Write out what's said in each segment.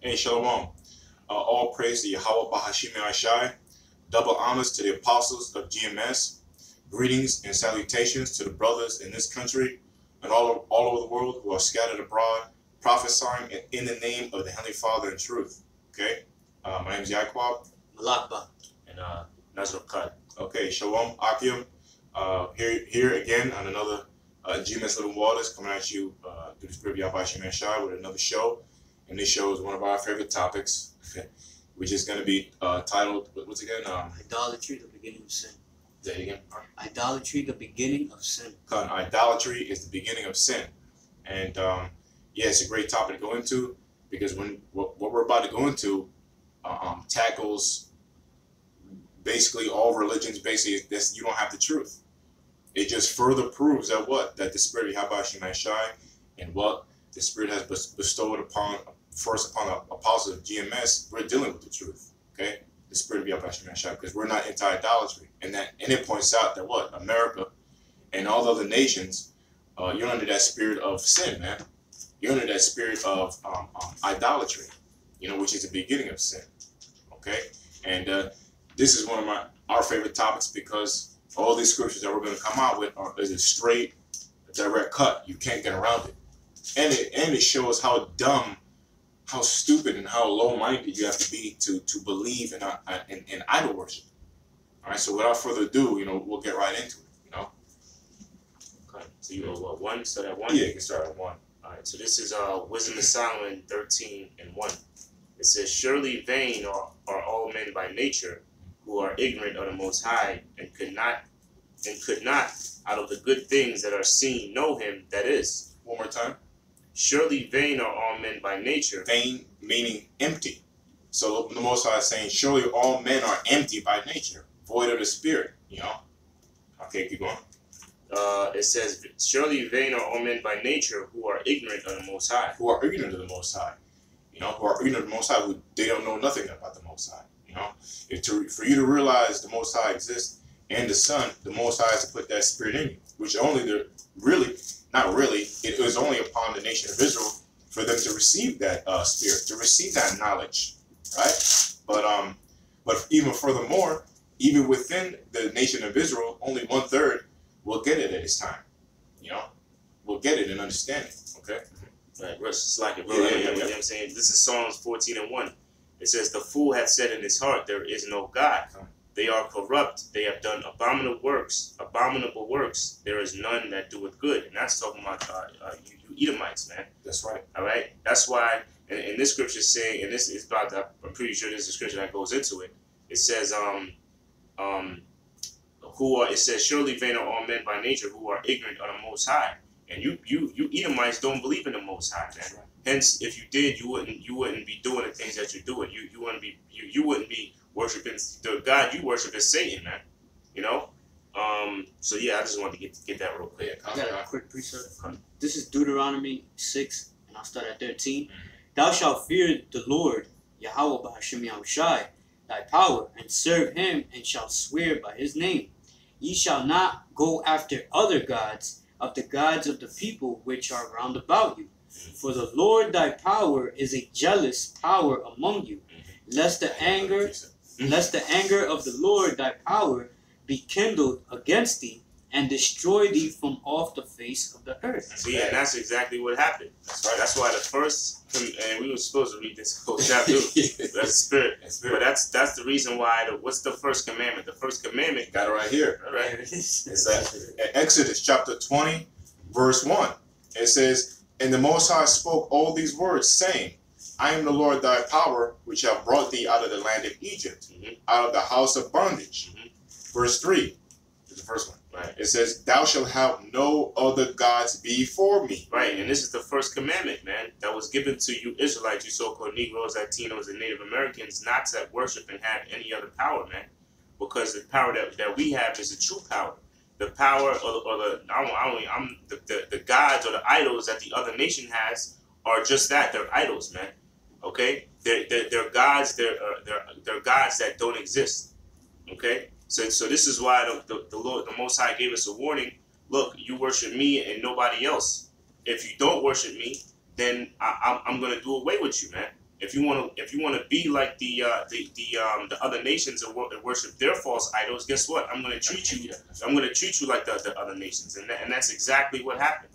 Hey, Shalom. All praise to Yahweh Bahashim Ashai. Double honors to the apostles of GMS. Greetings and salutations to the brothers in this country and all over the world who are scattered abroad, prophesying in the name of the Heavenly Father in truth. Okay? My name is Yaquab. Malakba. And Nazar Khan. Okay, Shalom, Akim. Here again on another GMS Living Waters, coming at you through the Spirit of Yahweh Bahashim Ashai with another show. And this show is one of our favorite topics, which is going to be titled, what's it again? Idolatry, the beginning of sin. Say it again. Idolatry, the beginning of sin. Idolatry is the beginning of sin. And yeah, it's a great topic to go into because what we're about to go into tackles basically all religions. Basically, this, you don't have the truth. It just further proves that that the Spirit of Yahweh Shai and what the Spirit has bestowed upon the apostles of GMS, we're dealing with the truth, okay? The Spirit of Yahweh Shai, because we're not into idolatry, and it points out that America and all the other nations, you're under that spirit of sin, man. You're under that spirit of idolatry, which is the beginning of sin, okay? And this is one of our favorite topics because all these scriptures that we're going to come out with is a straight, direct cut. You can't get around it. And it shows how dumb, how stupid, and how low-minded you have to be to believe in idol worship. All right. So without further ado, we'll get right into it. Okay. So you go one. Start at one. Yeah, you can start at one. All right. So this is Wisdom of Solomon 13:1. It says, "Surely vain are all men by nature, who are ignorant of the Most High, and could not out of the good things that are seen know Him that is." One more time. Surely vain are all men by nature. Vain meaning empty. So the Most High is saying, surely all men are empty by nature, void of the Spirit. Okay, keep going. It says, "Surely vain are all men by nature, who are ignorant of the Most High." Who are ignorant of the Most High. Who are ignorant of the Most High, they don't know nothing about the Most High. For you to realize the Most High exists and the Son, the Most High has to put that Spirit in you, which not really, it was only upon the nation of Israel for them to receive that Spirit, to receive that knowledge, right? But even furthermore, even within the nation of Israel, only 1/3 will get it at this time. Will get it and understand it. Okay. Right, it's like it, Yeah. You know what I'm saying? This is Psalms 14:1. It says, "The fool hath said in his heart, there is no God. They are corrupt. They have done abominable works. There is none that doeth good." And that's talking about you Edomites, man. That's right. All right. That's why, and this scripture is saying, and this is about that. I'm pretty sure this is a scripture that goes into it. It says, it says, "Surely vain are all men by nature, who are ignorant of the Most High." And you Edomites don't believe in the Most High, man. Right. Hence, if you did, you wouldn't be doing the things that you're doing. You wouldn't be worshiping the God you worship is Satan, man. So yeah, I just wanted to get that real quick. I got a quick precept. This is Deuteronomy 6, and I'll start at 13. "Thou shalt fear the Lord, Yahweh Bahashim Yahushai, thy power, and serve him, and shalt swear by his name. Ye shall not go after other gods of the gods of the people which are round about you. For the Lord thy power is a jealous power among you, lest the anger of the Lord thy power be kindled against thee, and destroy thee from off the face of the earth." See, and that's exactly what happened. That's right. That's why the first, and we were supposed to read this whole chapter. That's spirit. But that's the reason why. What's the first commandment? The first commandment. Got it right here. All right. It's Exodus chapter 20, verse 1. It says, "And the Most High spoke all these words, saying, I am the Lord thy power, which have brought thee out of the land of Egypt, out of the house of bondage." Verse 3 is the first one. Right. It says, "Thou shalt have no other gods before me." Right, and this is the first commandment, man, that was given to you Israelites, you so-called Negroes, Latinos, and Native Americans, not to worship and have any other power, man. Because the power that we have is the true power. The power the gods or the idols that the other nation has are just that. They're idols, man. Okay? They're gods, they're gods that don't exist. Okay? So this is why the Lord, the Most High, gave us a warning. Look, you worship me and nobody else. If you don't worship me, then I'm going to do away with you, man. if you want to be like the other nations and worship their false idols, guess what? I'm going to treat you like the other nations, and that's exactly what happened.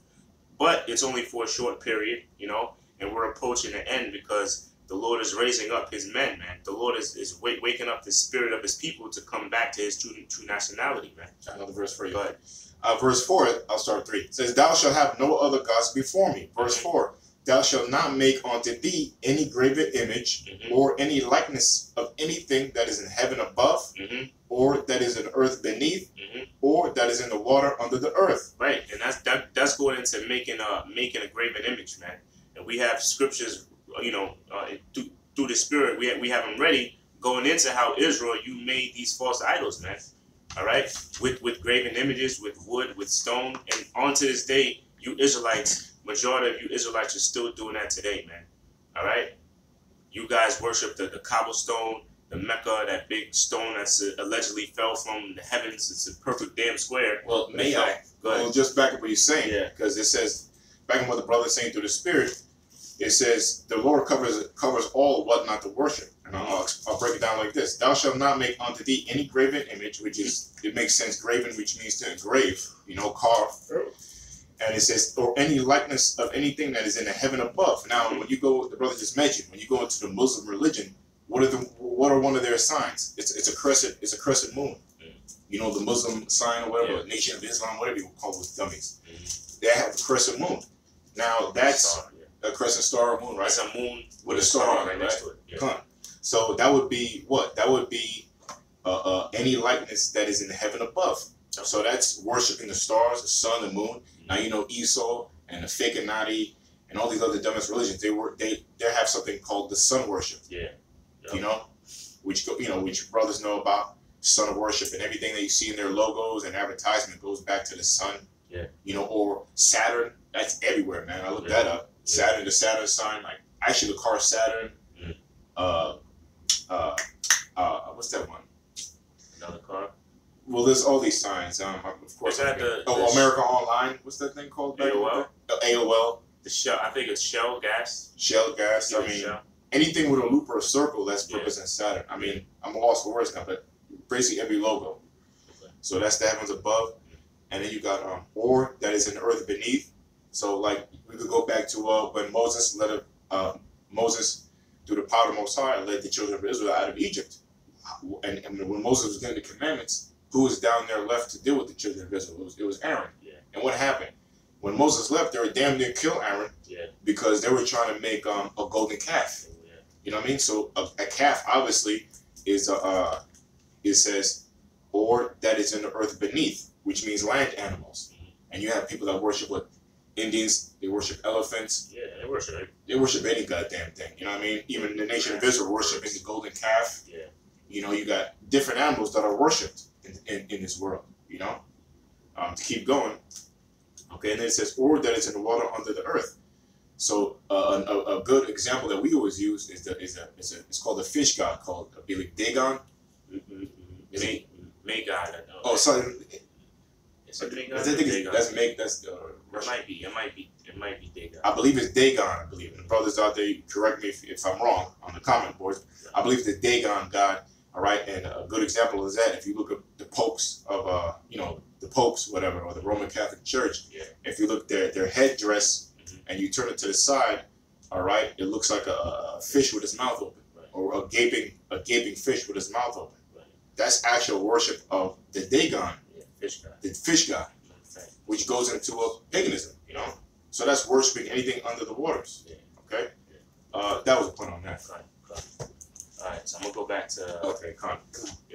But it's only for a short period, you know, and we're approaching the end because the Lord is raising up his men, man. The Lord is waking up the spirit of his people to come back to his true nationality, man. Another verse for you. Go ahead. Verse 4, I'll start 3. It says, thou shalt have no other gods before me. Verse 4, thou shalt not make unto thee any graven image or any likeness of anything that is in heaven above, or that is in earth beneath, or that is in the water under the earth. Right, and that's going into making a graven image, man. And we have scriptures, you know, through the Spirit, we have them ready, going into how Israel, you made these false idols, man. All right, with graven images, with wood, with stone, and on to this day, you Israelites, majority of you Israelites are still doing that today, man. All right, you guys worship the cobblestone, the Mecca, that big stone that's allegedly fell from the heavens. It's a perfect damn square. Well, may I? Well, just back up what you're saying, because it says, back in what the brother is saying through the Spirit, it says the Lord covers all what not to worship. And I'll break it down like this. Thou shalt not make unto thee any graven image, which is, it makes sense, graven, which means to engrave, you know, carve. And it says, or any likeness of anything that is in the heaven above. Now, when you go, the brother just mentioned, when you go into the Muslim religion, what are one of their signs? It's a crescent moon. You know, the Muslim sign or whatever, Nation of Islam, whatever you call those dummies. They have the crescent moon. Now, that's a crescent star or moon, right? It's a moon with a star on it, next to it. So that would be what? That would be any likeness that is in the heaven above. So that's worshiping the stars, the sun, the moon. Now you know Esau and the Fakinati and all these other dumbest religions. They have something called the sun worship. You know, which brothers know about sun worship, and everything that you see in their logos and advertisement goes back to the sun. You know, or Saturn. That's everywhere, man. I looked that up. Saturn, the Saturn sign. Like actually, the car Saturn. What's that one? Another car. Well, there's all these signs. Of course. America Online. What's that thing called? AOL. AOL. The Shell. I think it's Shell gas. Shell gas. I mean, anything with a loop or a circle that's represents Saturn. I mean, I'm lost for words now, but basically every logo. So that's the heavens above, and then you got or that is in the earth beneath. So like we could go back to when Moses Moses through the power of the Most High led the children of Israel out of Egypt, and when Moses was getting the commandments, who was down there left to deal with the children of Israel? It was Aaron. And what happened? When Moses left, they were damn near kill Aaron because they were trying to make a golden calf. You know what I mean? So a calf obviously is it says, or that is in the earth beneath, which means land animals. And you have people that worship what Indians, they worship elephants. They worship any goddamn thing. You know what I mean? Even the nation of Israel worshiping the golden calf. You know, you got different animals that are worshipped in this world. You know, to keep going. Okay, and then it says, or that is in the water under the earth. So a good example that we always use is it's called the fish god called I believe Dagon. Magon. Oh, sorry. It might be Dagon. I believe it's Dagon. I believe, and the brothers out there, correct me if I'm wrong on the comment boards. I believe it's the Dagon god. All right, and a good example is that if you look at the popes of the popes, whatever, or the Roman Catholic Church, if you look at their headdress and you turn it to the side, all right, it looks like a fish with his mouth open, or a gaping fish with his mouth open. That's actual worship of the Dagon, the fish god, which goes into a paganism, you know. So that's worshiping anything under the waters. Okay, that was a point on that. All right, so I'm gonna go back to I'm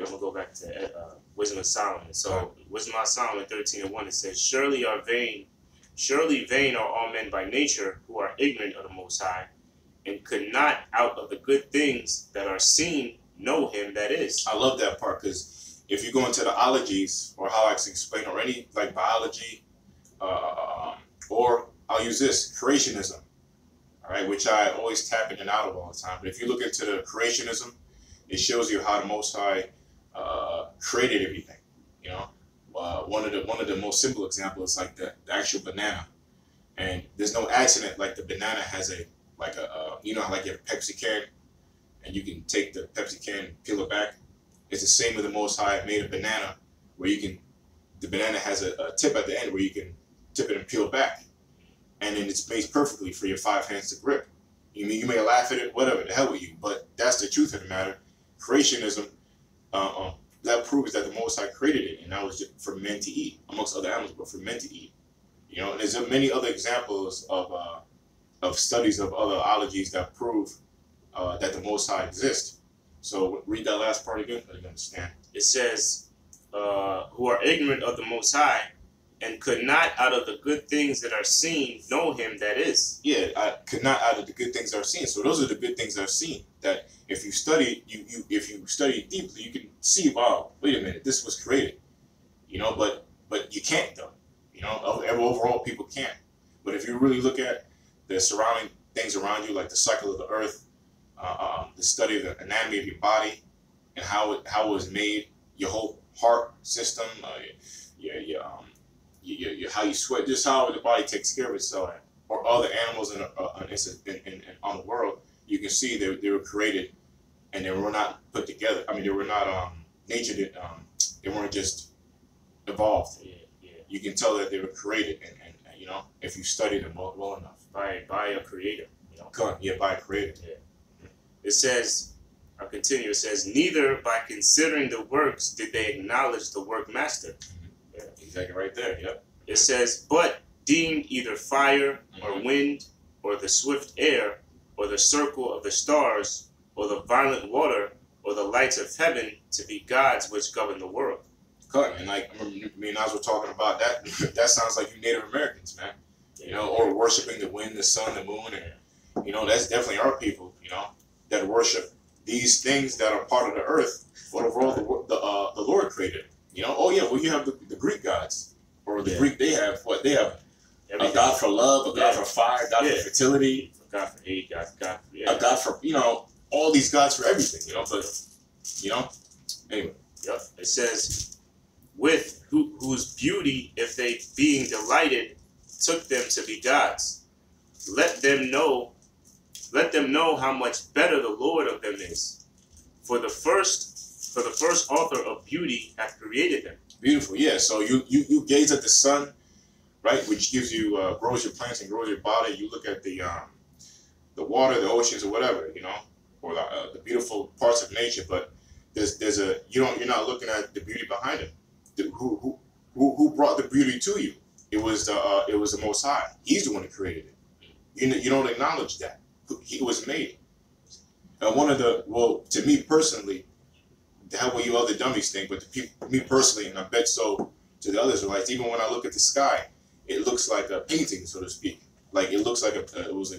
gonna go back to Wisdom of Solomon. So Wisdom of Solomon 13:1, it says, surely vain are all men by nature who are ignorant of the Most High, and could not out of the good things that are seen know him that is. I love that part, because if you go into the ologies, or how I can explain, or any like biology, or I'll use this, creationism, all right, which I always tap in and out of all the time. But if you look into the creationism, it shows you how the Most High created everything. You know, one of the most simple examples is like the actual banana, and there's no accident like the banana has a like you know, like you have a Pepsi can, and you can take the Pepsi can and peel it back. It's the same with the Most High made a banana, where you can, the banana has a tip at the end where you can tip it and peel back, and then it's made perfectly for your 5 hands to grip. You may laugh at it, whatever, the hell with you, but that's the truth of the matter. Creationism, that proves that the Most High created it, and that was just for men to eat, amongst other animals, but for men to eat. You know, and there's many other examples of studies of other ologies that prove that the Most High exists. So read that last part again, so you understand. It says, who are ignorant of the Most High, and could not out of the good things that are seen know him that is. Yeah, I could not out of the good things that are seen. So those are the good things that are seen. That if you study, if you study deeply, you can see, wow, wait a minute, this was created. You know, but you can't though. You know, overall people can't. But if you really look at the surrounding things around you, like the cycle of the earth, the study of the anatomy of your body, and how it was made, your whole heart system, how you sweat, just how the body takes care of itself, or other animals on the world, you can see they were created, and they were not put together. I mean, they were not nature did. They weren't just evolved. Yeah. You can tell that they were created, and you know, if you study them well enough By a creator. You know. By a creator. Yeah. It says, I'll continue. It says, neither by considering the works did they acknowledge the workmaster. Yeah, exactly right there. Yep. It says, but deemed either fire or wind or the swift air or the circle of the stars or the violent water or the lights of heaven to be gods which govern the world. Cut, and like, I remember me and I were talking about that. That sounds like you Native Americans, man. You know, or worshiping the wind, the sun, the moon, and you know, that's definitely our people. You know, that worship these things that are part of the earth, but overall the Lord created. You know, oh yeah, well you have the Greek gods, or the Greek they have what they have. A god for love, a god for fire, a god for fertility, a god for hate, a god for, you know, all these gods for everything. You know, but you know, anyway. Yep. It says, with whose beauty, if they being delighted, took them to be gods. Let them know how much better the Lord of them is. For the first author of beauty hath created them. Beautiful, yeah. So you gaze at the sun, right, which gives you grows your plants and grows your body. You look at the water, the oceans, or whatever, you know, or the beautiful parts of nature. But you're not looking at the beauty behind it. Who brought the beauty to you? It was the Most High. He's the one who created it. You don't acknowledge that He was made. And to me personally, the hell what you other dummies think, but to me personally, and I bet so to the other Israelites, even when I look at the sky, it looks like a painting, so to speak. Like it looks like it was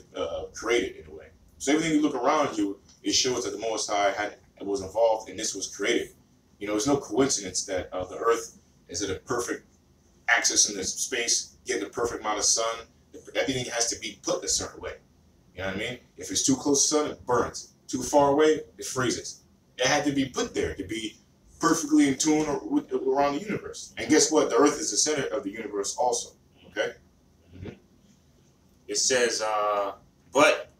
created in a way. So everything you look around you, it shows that the Most High was involved and this was created. You know, it's no coincidence that the earth is at a perfect axis in this space, getting the perfect amount of sun. Everything has to be put a certain way. You know what I mean? If it's too close to the sun, it burns. Too far away, it freezes. It had to be put there to be perfectly in tune around the universe. And guess what? The earth is the center of the universe also. Okay? Mm-hmm. It says, but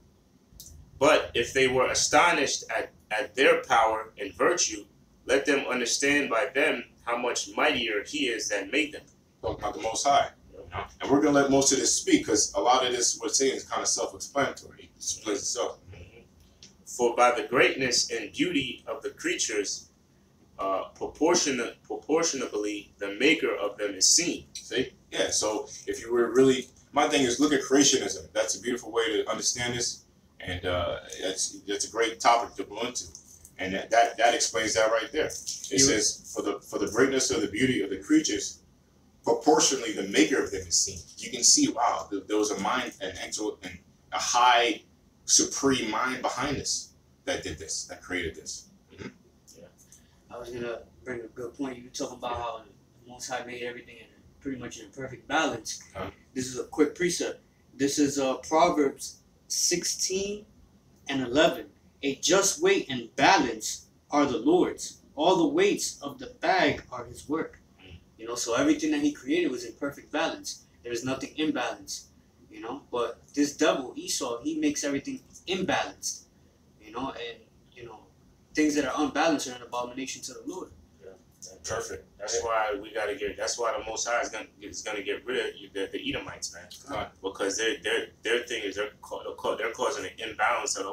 if they were astonished at their power and virtue, let them understand by them how much mightier he is that made them. Talking about the Most High. And we're going to let most of this speak because a lot of this we're saying is kind of self-explanatory. It explains itself. For by the greatness and beauty of the creatures, proportionably the maker of them is seen. See? Yeah, so if you were really, my thing is look at creationism. That's a beautiful way to understand this. And that's a great topic to go into. And that explains that right there. It says, for the greatness of the beauty of the creatures, proportionally the maker of them is seen. You can see, wow, there was a mind, and a high, supreme mind behind this that did this, that created this. Mm-hmm. Yeah. I was gonna bring a good point. You were talking about how the Most High made everything pretty much in perfect balance. This is a quick precept. This is Proverbs 16:11. A just weight and balance are the Lord's. All the weights of the bag are His work. You know, so everything that He created was in perfect balance. There is nothing imbalanced. you know. But this devil, Esau, he makes everything imbalanced, you know, and you know, things that are unbalanced are an abomination to the Lord. Perfect. That's why we gotta get. That's why the Most High is gonna get rid of the Edomites, man. Because their thing is they're causing an imbalance of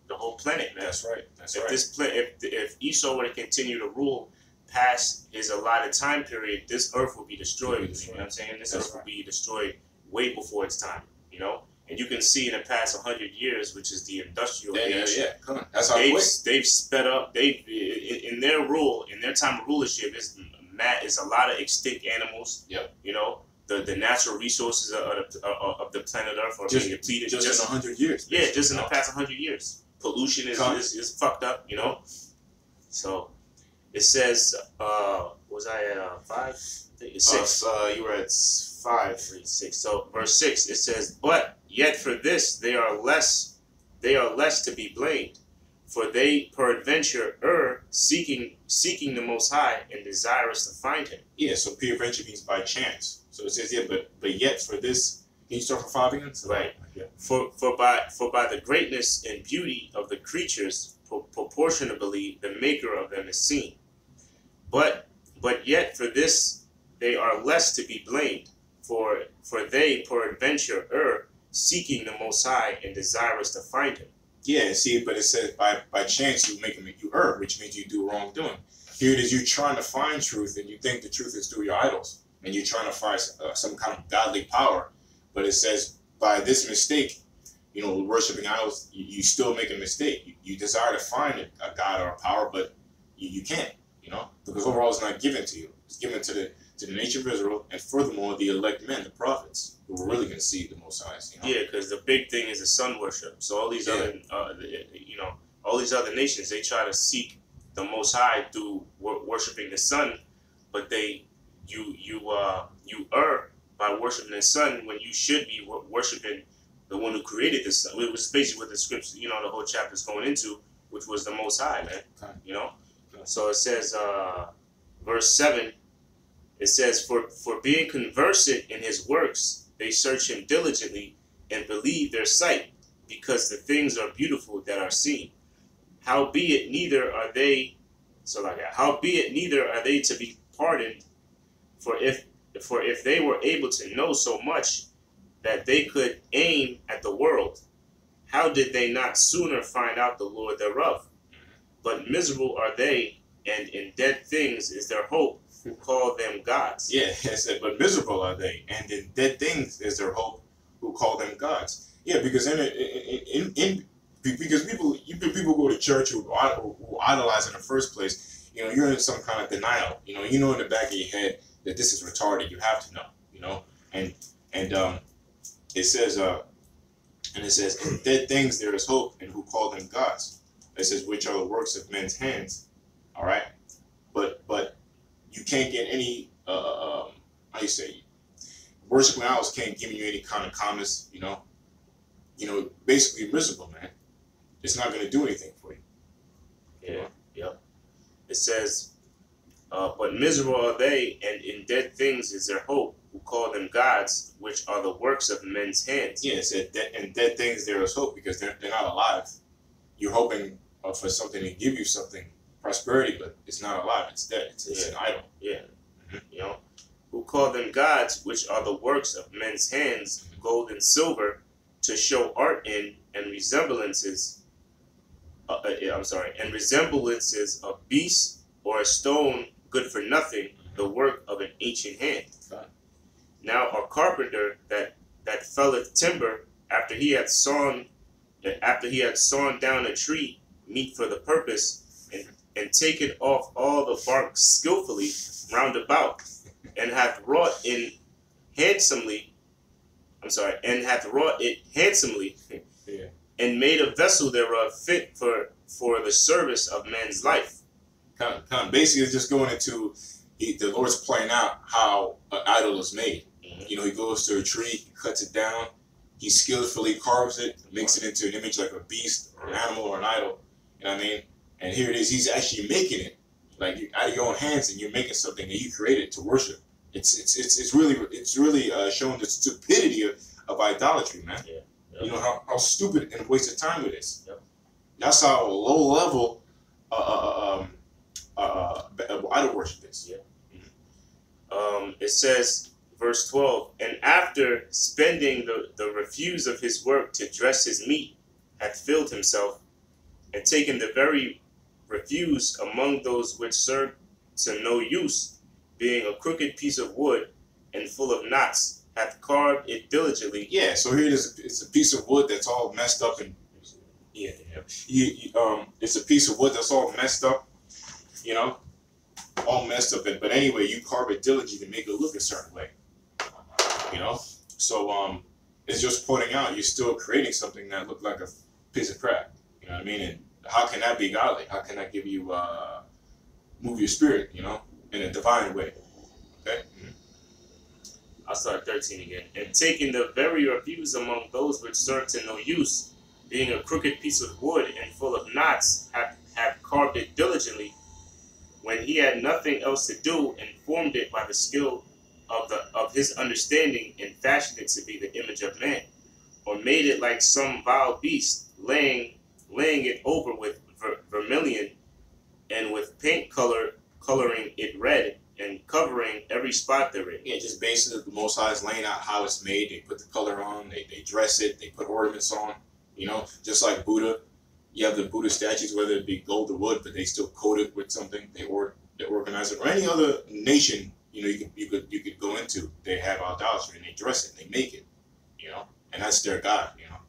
the whole planet, man. That's right. That's if right. If Esau were to continue to rule past his allotted time period, this earth will be destroyed. You know what I'm saying? This earth will be destroyed way before its time. You know. And you can see in the past 100 years, which is the industrial age, Come on. That's how they've sped up. They've in their rule, in their time of rulership, is a lot of extinct animals. Yep. You know, the natural resources of the planet Earth are being depleted. Just in 100 years. Yeah, just in the past 100 years, pollution is fucked up. You know, so it says, was I at 5? I think it's 6. You were at 5, 3, 6. So verse 6, it says, "But yet for this they are less to be blamed, for they peradventure err, seeking the Most High and desirous to find Him." Yeah, so peradventure means by chance. So it says, yeah, but yet for this, can you start from 5 again? So right. Yeah. For by the greatness and beauty of the creatures, proportionably the Maker of them is seen. But yet for this they are less to be blamed, for they peradventure err, seeking the Most High and desirous to find Him. Yeah, see, but it says by chance you err, which means you do wrongdoing. Here it is, you're trying to find truth, and you think the truth is through your idols, and you're trying to find some kind of godly power. But it says by this mistake, you know, worshiping idols, you still make a mistake. You desire to find a god or a power, but you can't, you know, because overall it's not given to you. It's given to the nation of Israel, and furthermore, the elect men, the prophets, who are really going to see the Most High. You know? Yeah, because the big thing is the sun worship. So all these other, all these other nations, they try to seek the Most High through worshiping the sun, but you err by worshiping the sun when you should be worshiping the one who created the sun. It was basically what the scripture, you know, the whole chapter is going into, which was the Most High, man. Okay. You know, so it says, verse 7. It says, for being conversant in His works, they search Him diligently and believe their sight, because the things are beautiful that are seen. Howbeit neither are they to be pardoned, for if they were able to know so much that they could aim at the world, how did they not sooner find out the Lord thereof? But miserable are they, and in dead things is their hope, who call them gods. Yeah, it said, but miserable are they, and in dead things is their hope, who call them gods. Yeah, because because people go to church who idolize in the first place. You know, you're in some kind of denial. You know in the back of your head that this is retarded. You have to know. You know, and it says in dead things there is hope, and who call them gods. It says, which are the works of men's hands. All right, but you can't get any how you say, worshiping idols can't give you any kind of calmness. You know, basically you're miserable, man. It's not going to do anything for you. Yeah. Yep. It says, but miserable are they, and in dead things is their hope, who call them gods, which are the works of men's hands. Yeah, it said in dead things there is hope, because they're not alive. You're hoping for something to give you something, prosperity, but it's not alive. It's dead. It's an idol. Yeah. Mm-hmm. You know, who call them gods, which are the works of men's hands, gold and silver, to show art in, and resemblances. And resemblances of beasts or a stone good for nothing, the work of an ancient hand. Now a carpenter that felleth timber after he had sawn down a tree meet for the purpose, and taken off all the bark skillfully round about, and hath wrought it handsomely, Yeah. and made a vessel thereof fit for the service of man's life. Basically, it's just going into the Lord's playing out how an idol is made. Mm-hmm. You know, he goes to a tree, he cuts it down, he skillfully carves it, makes it into an image like a beast or an animal or an idol. You know what I mean? And here it is, he's actually making it like out of your own hands, and you're making something that you created to worship. It's really showing the stupidity of idolatry, man. Yeah. You know how stupid and waste of time it is. Yep. That's how low level idol worship is. Yeah. It says, verse 12, and after spending the refuse of his work to dress his meat, hath filled himself, and taken the very refuse among those which serve to no use, being a crooked piece of wood and full of knots, hath carved it diligently. Yeah, so here it is. It's a piece of wood that's all messed up, and it's a piece of wood that's all messed up, you know, all messed up. But anyway, you carve it diligently to make it look a certain way, you know. So it's just pointing out you're still creating something that looked like a piece of crap. You know what I mean? And how can that be godly? How can that give you move your spirit, you know, in a divine way? Okay. I'll start 13 again. And taking the very refuse among those which serve to no use, being a crooked piece of wood and full of knots, have carved it diligently, when he had nothing else to do, and formed it by the skill of his understanding, and fashioned it to be the image of man, or made it like some vile beast, laying it over with vermilion, and with paint coloring it red, and covering every spot therein. Yeah, just basically the Most High is laying out how it's made. They put the color on, they dress it, they put ornaments on, you know, just like Buddha. You have the Buddha statues, whether it be gold or wood, but they still coat it with something. They organize it. Or any other nation, you know, you could go into. They have idolatry and they dress it, and they make it, you know, and that's their God, you know.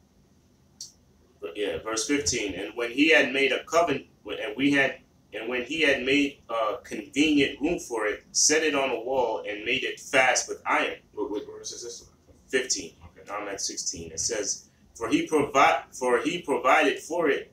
But yeah, verse 15. And when he had made a covenant, and when he had made a convenient room for it, set it on a wall and made it fast with iron. What verse is this? 15. Okay, now I'm at 16. It says, For he provided for it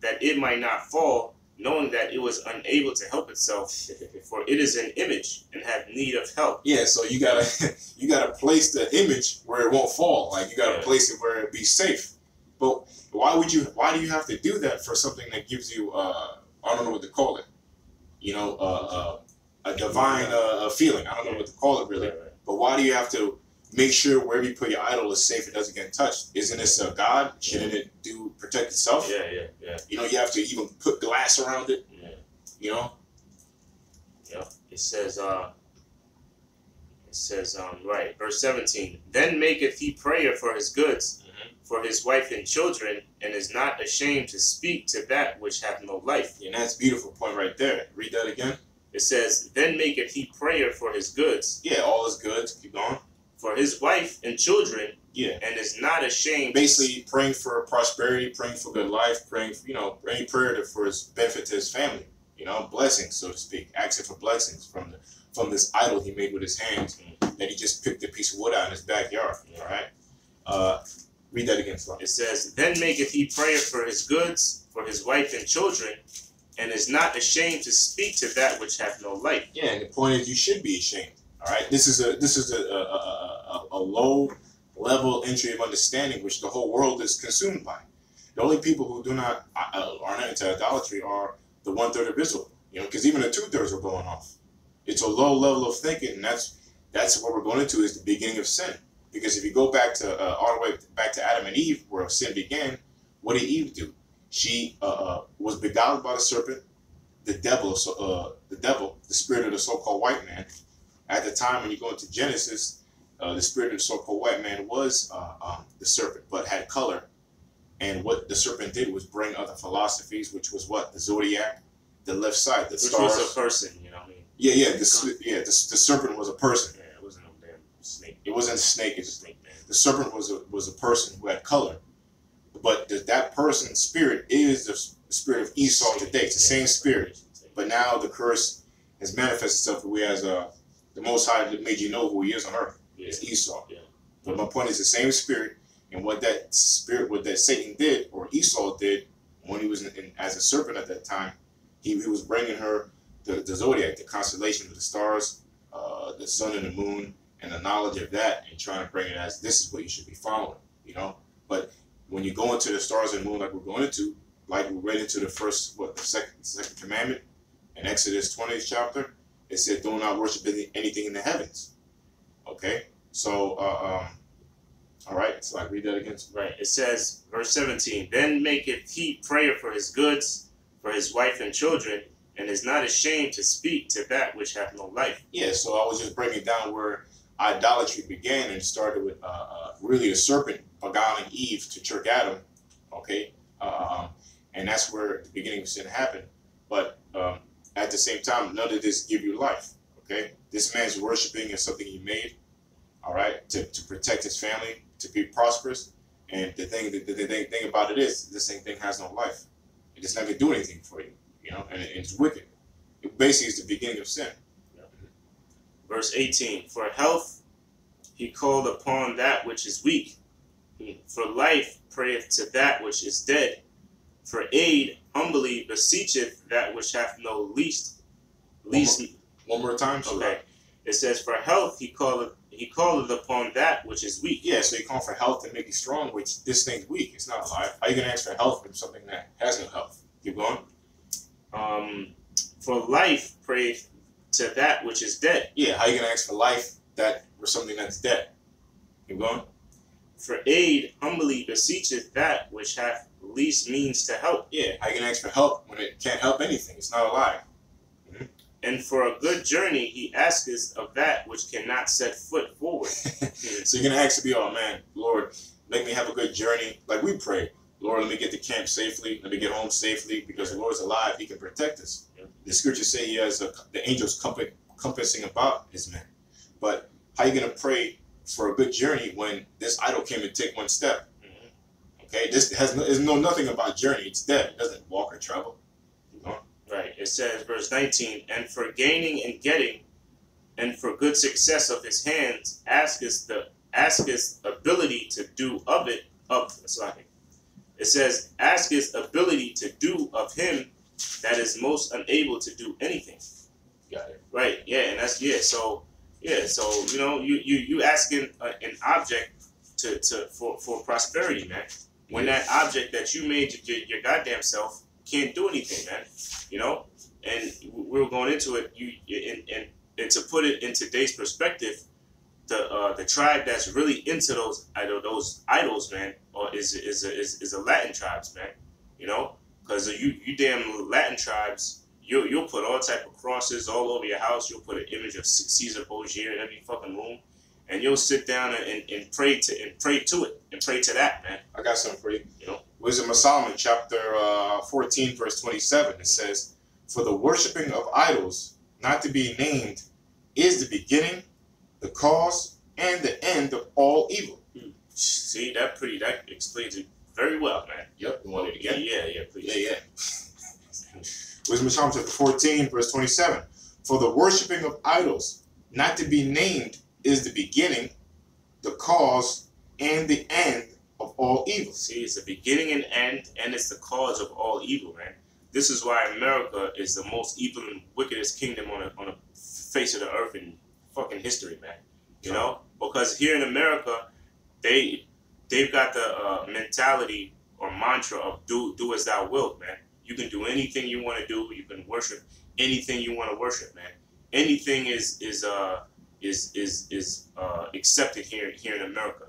that it might not fall, knowing that it was unable to help itself, for it is an image and have need of help. Yeah, so you gotta place the image where it won't fall. Like you gotta place it where it be safe. But why do you have to do that for something that gives you I don't know what to call it, you know, a divine feeling. I don't know what to call it really. Right. But why do you have to make sure wherever you put your idol is safe, it doesn't get touched? Isn't this a God? Shouldn't it protect itself? Yeah. You know, you have to even put glass around it. Yeah. You know. Yeah. It says right, verse 17. Then maketh he prayer for his goods, for his wife and children, and is not ashamed to speak to that which hath no life. And that's a beautiful point right there. Read that again. It says, then maketh he prayer for his goods. Yeah, all his goods. Keep going. For his wife and children. Yeah. And is not ashamed. Basically praying for prosperity, praying for good life, praying for, you know, any prayer for his benefit to his family. You know, blessings, so to speak. Asking for blessings from this idol he made with his hands that he just picked a piece of wood out in his backyard. All right. Read that again, Flo. It says, then maketh he prayer for his goods, for his wife and children, and is not ashamed to speak to that which hath no life. Yeah, and the point is you should be ashamed. All right. This is a low level entry of understanding which the whole world is consumed by. The only people who are not into idolatry are the 1/3 of Israel. You know, because even the 2/3 are going off. It's a low level of thinking, and that's what we're going into is the beginning of sin. Because if you go back to all the way back to Adam and Eve, where sin began, what did Eve do? She was beguiled by the serpent, the devil, the spirit of the so-called white man. At the time when you go into Genesis, the spirit of the so-called white man was the serpent, but had color. And what the serpent did was bring other philosophies, which was what? The zodiac, the left side, the stars. Which was a person, you know what I mean? Yeah. The serpent was a person. Yeah, it wasn't no damn snake. It wasn't a snake. It's a snake, man. The serpent was a person who had color. But that person's spirit is the spirit of Esau today. It's the same spirit. But now the curse has manifested itself whereas the Most High made you know who he is on earth. Yeah. It's Esau. Yeah. But my point is the same spirit. And what that Satan did, or Esau did, when he was as a serpent at that time, he was bringing her the zodiac, the constellation of the stars, the sun and the moon, and the knowledge of that, and trying to bring it as this is what you should be following, you know. But when you go into the stars and moon, like we're going into, like we read into the second commandment in Exodus 20th chapter, it said, "Do not worship anything in the heavens." Okay, so All right, so I read that again. Right. It says, verse 17, then maketh he prayer for his goods, for his wife and children, and is not ashamed to speak to that which hath no life. Yeah, so I was just breaking down where idolatry began and started with really a serpent beguiling Eve to trick Adam. Okay, and that's where the beginning of sin happened. But at the same time, none of this give you life. Okay, this man's worshiping is something he made. All right, to protect his family, to be prosperous. And the thing about it is, this thing has no life. It's not gonna do anything for you, you know, and it's wicked. It basically is the beginning of sin. Verse 18, for health he called upon that which is weak. For life prayeth to that which is dead. For aid humbly beseecheth that which hath no least. One more time. So okay. It says, for health he calleth upon that which is weak. Yeah, so you call for health and make you strong, which this thing's weak. It's not alive. How are you going to ask for health from something that has no health? Keep going. For life prayeth to that which is dead. Yeah, how are you going to ask for life for something that's dead? Keep going. For aid humbly beseecheth that which hath least means to help. Yeah, how are you going to ask for help when it can't help anything? It's not alive. And for a good journey he asketh of that which cannot set foot forward. So you're going to ask to be, oh man, Lord, let me have a good journey. Like we pray, Lord, let me get to camp safely. Let me get home safely, because the Lord's alive. He can protect us. The scriptures say he has the angels compassing about his men. But how are you going to pray for a good journey when this idol came and take one step? Okay, this is nothing about journey. It's dead. It doesn't walk or travel. Right. It says, verse 19, and for gaining and getting, and for good success of his hands, asketh ability to do of it. It says, asketh ability to do of him that is most unable to do anything. Got it. Right. Yeah. And that's So you know, you asking an object for prosperity, man. When that object that you made your goddamn self can't do anything, man. You know, and we were going into it. And to put it in today's perspective, the tribe that's really into those idols, man, or is a Latin tribes, man. You know, because you damn Latin tribes, you'll put all type of crosses all over your house. You'll put an image of Caesar Borgia in every fucking room, and you'll sit down and pray to it and pray to that, man. I got something for you. You know. Wisdom of Solomon, chapter 14, verse 27. It says, for the worshiping of idols, not to be named, is the beginning, the cause, and the end of all evil. See, that explains it very well, man. Yep. You want it again? Yeah, please. Yeah. Wisdom of Solomon, chapter 14, verse 27. For the worshiping of idols, not to be named, is the beginning, the cause, and the end of all evil. See, it's the beginning and end, and it's the cause of all evil, man. This is why America is the most evil and wickedest kingdom on the face of the earth in fucking history, man. You know, because here in America, they've got the mentality or mantra of do as thou wilt, man. You can do anything you want to do. You can worship anything you want to worship, man. Anything is accepted here in America.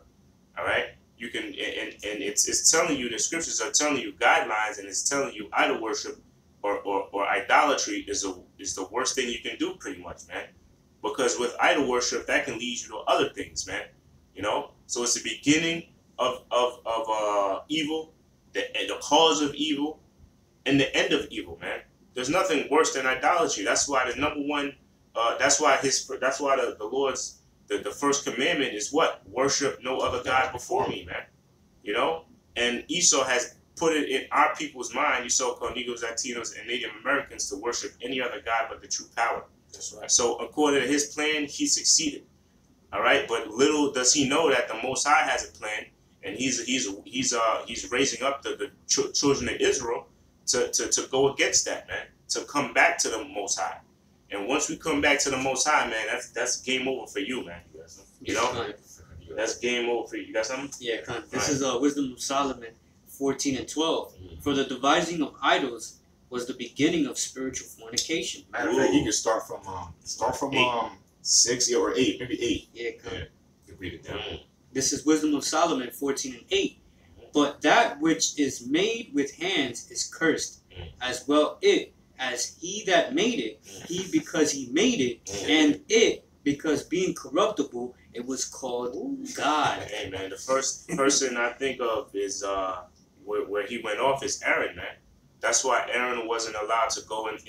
All right. You can, and it's telling you, the scriptures are telling you guidelines, and it's telling you idol worship or idolatry is the worst thing you can do, pretty much, man. Because with idol worship, that can lead you to other things, man. You know, so it's the beginning of evil, the cause of evil, and the end of evil, man. There's nothing worse than idolatry. That's why the number one. That's why the Lord's. The first commandment is what? Worship no other God before me, man. You know? And Esau has put it in our people's mind, you so-called Negros, Latinos, and Native Americans, to worship any other God but the true power. That's right. So according to his plan, he succeeded. All right? But little does he know that the Most High has a plan, and he's raising up the children of Israel to go against that, man. To come back to the Most High. And once we come back to the Most High, man, that's game over for you, man. You know? That's game over for you. You got something? Yeah, this is Wisdom of Solomon 14 and 12. For the devising of idols was the beginning of spiritual fornication. Matter of fact, you can start from 6 or 8, maybe 8. Yeah, You can read it down. This is Wisdom of Solomon 14:8. But that which is made with hands is cursed, as well it as he that made it, he because he made it, and it because being corruptible, it was called God. Hey man, the first person I think of is where he went off is Aaron, man. That's why Aaron wasn't allowed to go into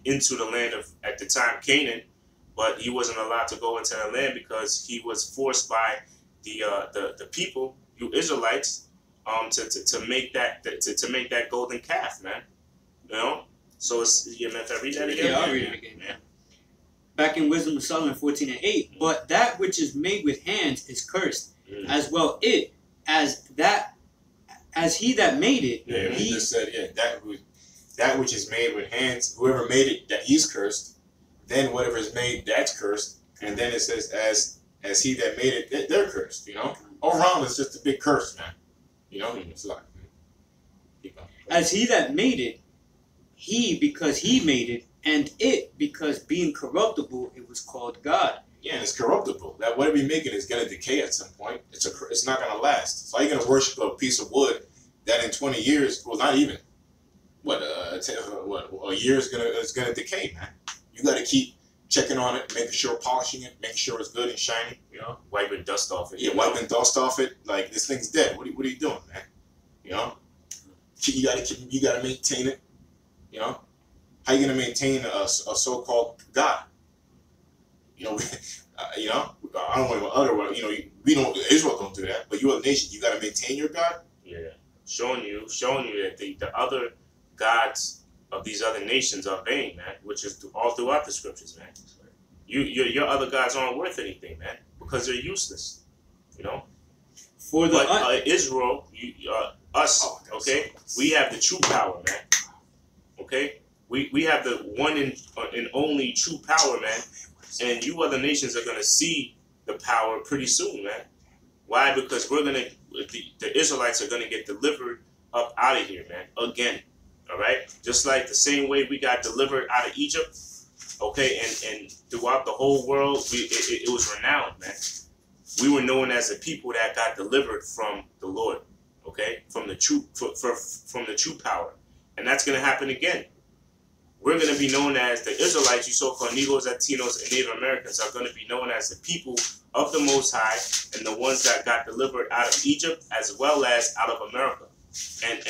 into the land of, at the time, Canaan, but he wasn't allowed to go into the land because he was forced by the people, you Israelites, to make that golden calf, man. You know. So it's, you meant to read that again. Yeah, I'll read it again. Yeah. Back in Wisdom of Solomon 14:8. But that which is made with hands is cursed, as well it as he that made it. Yeah, he just said, that which is made with hands, whoever made it, that he's cursed. Then whatever is made, that's cursed. And then it says, as he that made it, they're cursed. You know, all around it's just a big curse, man. You know, it's like, as he that made it, he because he made it, and it because being corruptible, it was called God. Yeah, and it's corruptible. That whatever you make it is gonna decay at some point. It's not gonna last. So how are you gonna worship a piece of wood that in 20 years, well, not even, a year is gonna decay, man. You got to keep checking on it, making sure, polishing it, making sure it's good and shiny. You know, wiping dust off it. Yeah, wiping dust off it. Like, this thing's dead. What are you doing, man? You know, you gotta maintain it. You know, how you gonna maintain a so-called God? You know, I don't want to utter what, we don't, Israel don't do that, but you other nations, you got to maintain your God. Yeah, showing you that the other gods of these other nations are vain, man, which is all throughout the scriptures, man. Your other gods aren't worth anything, man, because they're useless, you know. But Israel, us, okay, we have the true power, man. Okay, we have the one and only true power, man. And you other nations are gonna see the power pretty soon, man. Why? Because the Israelites are gonna get delivered up out of here, man. Again, all right. Just like the same way we got delivered out of Egypt, okay, and throughout the whole world, it was renowned, man. We were known as a people that got delivered from the Lord, okay, from the true from the true power, and that's gonna happen again. We're going to be known as the Israelites, you so-called Negroes, Latinos, and Native Americans are going to be known as the people of the Most High and the ones that got delivered out of Egypt as well as out of America. And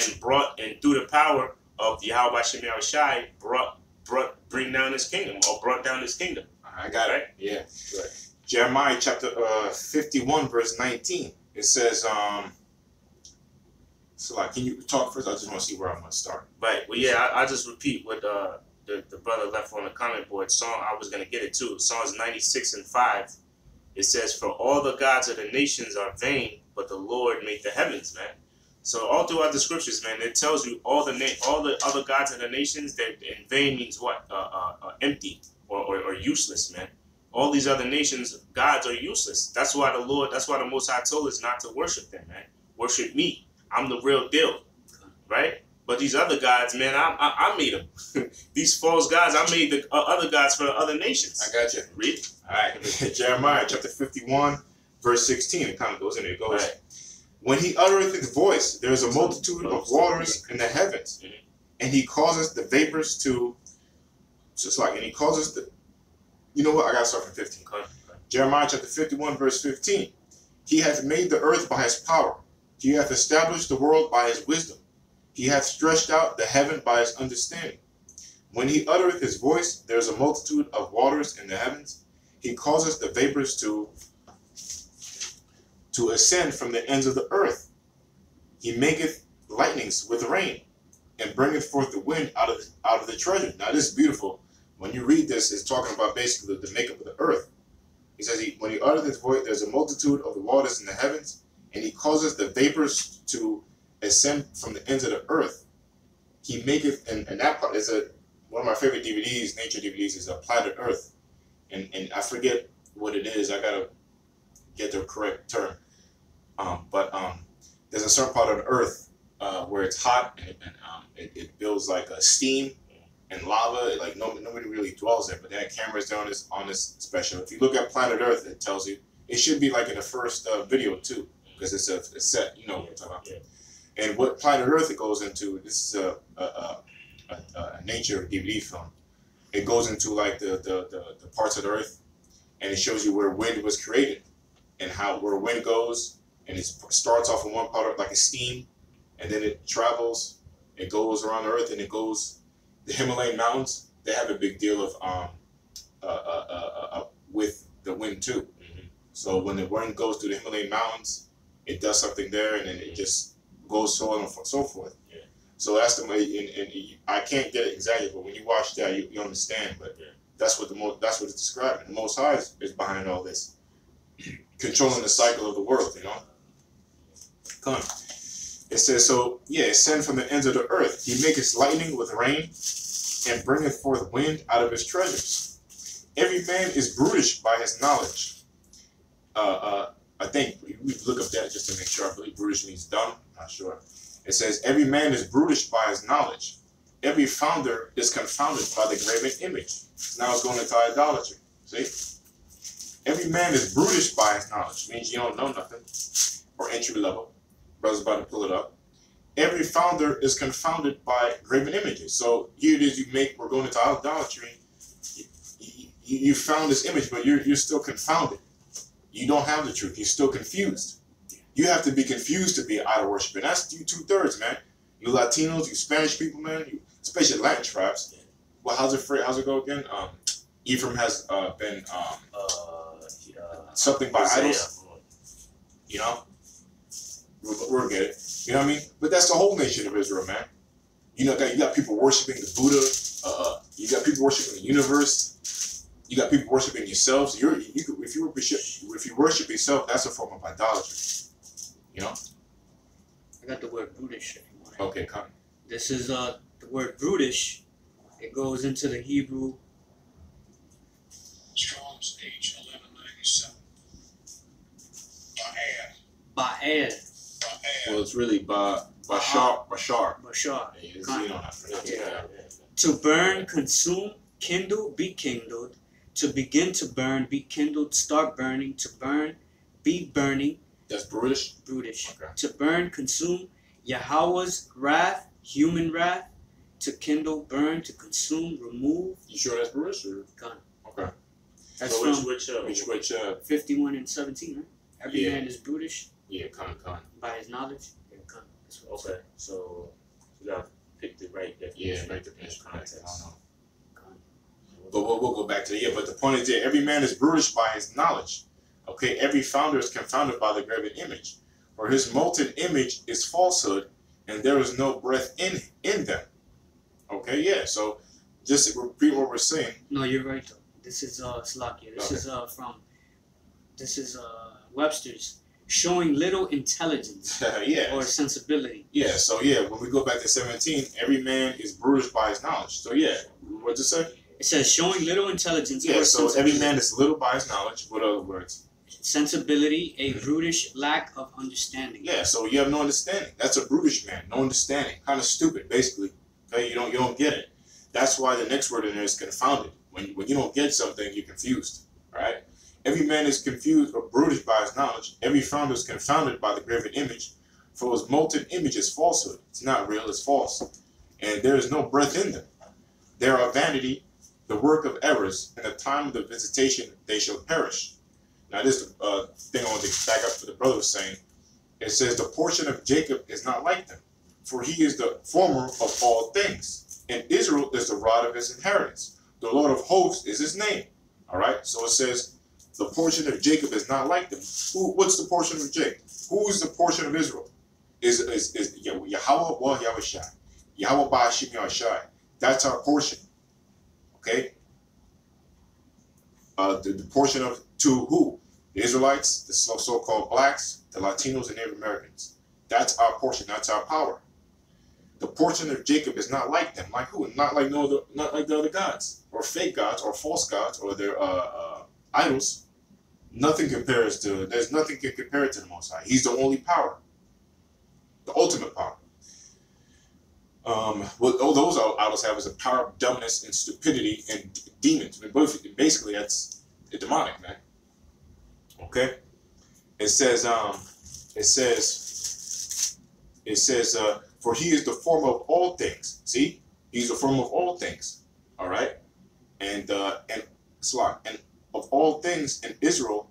through the power of Yahweh Shem Yahushai bring down his kingdom, or brought down his kingdom. I got it. Yeah. Right. Jeremiah chapter 51, verse 19. It says, so, like, can you talk first? I just want to see where I'm going to start. Right. Well, yeah, I just repeat what the brother left on the comment board. I was going to get it too. Psalms 96:5. It says, "For all the gods of the nations are vain, but the Lord made the heavens," man. So all throughout the scriptures, man, it tells you all the other gods of the nations, that in vain means what? Empty or useless, man. All these other nations, gods are useless. That's why the Most High told us not to worship them, man. Worship me. I'm the real deal, right? But these other gods, man, I made them. These false gods, I made the other gods for the other nations. I got you. Read. All right. Jeremiah chapter 51, verse 16. It kind of goes in there. It goes, right. When he uttereth his voice, there is a multitude of waters in the heavens, and he causes the vapors to, and he causes the, you know what? I got to start from 15. Jeremiah chapter 51, verse 15. He hath made the earth by his power. He hath established the world by his wisdom. He hath stretched out the heaven by his understanding. When he uttereth his voice, there is a multitude of waters in the heavens. He causeth the vapors to ascend from the ends of the earth. He maketh lightnings with rain, and bringeth forth the wind out of the treasure. Now this is beautiful. When you read this, it's talking about basically the makeup of the earth. He says, when he uttereth his voice, there's a multitude of the waters in the heavens, and he causes the vapors to ascend from the ends of the earth. He maketh, and that part is one of my favorite DVDs, nature DVDs, is a Planet Earth. And I forget what it is. I gotta get the correct term. But there's a certain part of the earth where it's hot, and it builds like a steam and lava. Like nobody really dwells there, but they had cameras there on this special. If you look at Planet Earth, it tells you It should be like in the first video too, because it's a set. You know what I'm talking about. Yeah. And what planet Earth it goes into? This is a nature DVD film. It goes into like the parts of the Earth, and it shows you where wind was created, and how where wind goes, and it starts off in one part of like a steam, and then it travels, it goes around the Earth, and it goes. The Himalayan mountains, they have a big deal of with the wind too. Mm-hmm. So when the wind goes through the Himalayan mountains, it does something there, and then it just goes so on and so forth. Yeah. So that's the way. And I can't get it exactly, but when you watch that, you understand. But that's what that's what it's describing. The Most High is behind all this, controlling the cycle of the world. You know. Come on. It says, so, yeah, send from the ends of the earth. He maketh lightning with rain, and bringeth forth wind out of his treasures. Every man is brutish by his knowledge. I think, we look up that just to make sure. I believe brutish means dumb. I'm not sure. It says, every man is brutish by his knowledge. Every founder is confounded by the graven image. Now it's going into idolatry. See? Every man is brutish by his knowledge. Means you don't know nothing. Or entry level. Brother's about to pull it up. Every founder is confounded by graven images. So here it is. We're going into idolatry. You found this image, but you're still confounded. You don't have the truth. You're still confused. You have to be confused to be an idol worshiper. And that's you 2/3, man. You Latinos, you Spanish people, man. Especially Latin tribes. Well, how's it go again? Ephraim has been something by idols. You know. We'll get it. You know what I mean? But that's the whole nation of Israel, man. You know, you got people worshiping the Buddha. You got people worshiping the universe. You got people worshiping yourselves. If you worship yourself, that's a form of idolatry. You know? I got the word brutish if you want. Okay, come. This is the word brutish. It goes into the Hebrew. Strong's H 1197. Ba'ed. Well, it's really Bashar. Bashar. Yeah. To burn, consume, kindle, be kindled. To begin to burn, be kindled, start burning. To burn, be burning. That's brutish? Brutish. Okay. To burn, consume, Yahweh's wrath, human wrath. To kindle, burn, to consume, remove. You sure that's brutish? Or? Gun. Okay. That's so which 51 and 17, right? Every man is brutish. Yeah, con. By his knowledge. Yeah, con. Okay, so you gotta pick the right definition. Yeah, right definition. Context. I don't know. But we'll go back to it. But the point is that every man is brutish by his knowledge. Okay, every founder is confounded by the graven image. For his molten image is falsehood, and there is no breath in them. Okay, yeah. So just to repeat what we're saying. No, you're right though. This is Slakia. This is Webster's. Showing little intelligence yeah. or sensibility. Yeah, so yeah, when we go back to 17, every man is brutish by his knowledge. So yeah, what'd it say? It says showing little intelligence or sensibility. So every man is little by his knowledge. What other words? Sensibility, a brutish lack of understanding. Yeah, so you have no understanding. That's a brutish man, no understanding. Kind of stupid, basically. Okay, you don't get it. That's why the next word in there is confounded. When you don't get something, you're confused. All right? Every man is confused or brutish by his knowledge. Every founder is confounded by the graven image. For his molten image is falsehood. It's not real, it's false. And there is no breath in them. They are vanity, the work of errors. In the time of the visitation, they shall perish. Now, this thing I want to back up to the brother was saying. It says, the portion of Jacob is not like them, for he is the former of all things. And Israel is the rod of his inheritance. The Lord of hosts is his name. All right? So it says, the portion of Jacob is not like them. What's the portion of Jacob? Who is the portion of Israel? Is Yahweh wa Yahushai. Yahweh Ba'ashim Yahushai. That's our portion. Okay? The portion of to who? The Israelites, the so-called blacks, the Latinos, and Native Americans. That's our portion. That's our power. The portion of Jacob is not like them. Like who? Not like the other gods, or fake gods, or false gods, or their idols. Nothing compares to. There's nothing can compare it to the Most High. He's the only power, the ultimate power. What all those idols have is a power of dumbness and stupidity and demons. I mean, basically, that's demonic, man. Okay? It says, for he is the form of all things. See? He's the form of all things. All right? And of all things in Israel,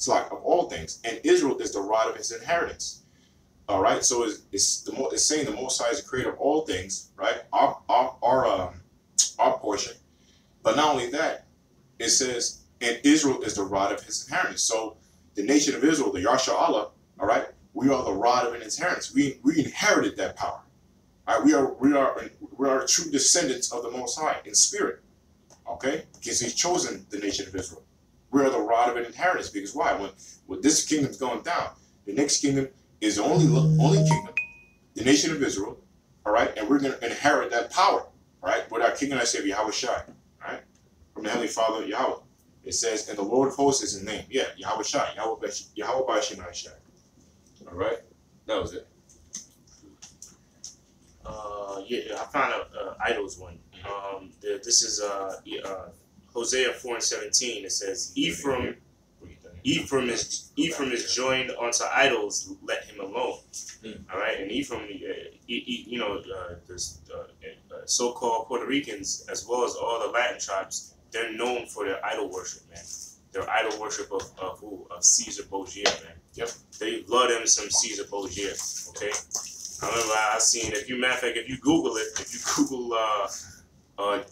of all things, and Israel is the rod of his inheritance. All right, so it's saying the Most High is the creator of all things, right? Our portion, but not only that, it says, and Israel is the rod of his inheritance. So the nation of Israel, the Yasha Allah, all right, we are the rod of an inheritance. We inherited that power. All right, we are true descendants of the Most High in spirit. Okay, because he's chosen the nation of Israel. We are the rod of an inheritance. Because why? When this kingdom's going down, the next kingdom is the only kingdom, the nation of Israel. All right, and we're going to inherit that power. All right, with our King and our Savior Yahweh Shai. All right, from the Heavenly Father Yahweh. It says, and the Lord of hosts is his name. Yeah, Yahweh Shai. Yahweh Bashim Shai. All right, that was it. Yeah, I found out Idols one. This is Hosea 4:17. It says, Ephraim is joined unto idols. Let him alone. All right, and Ephraim, the so-called Puerto Ricans, as well as all the Latin tribes, they're known for their idol worship, man. Their idol worship of who? Of Caesar Borgia, man. Yep. They love them some Caesar Borgia. Okay. I remember I seen, if you Google it, if you Google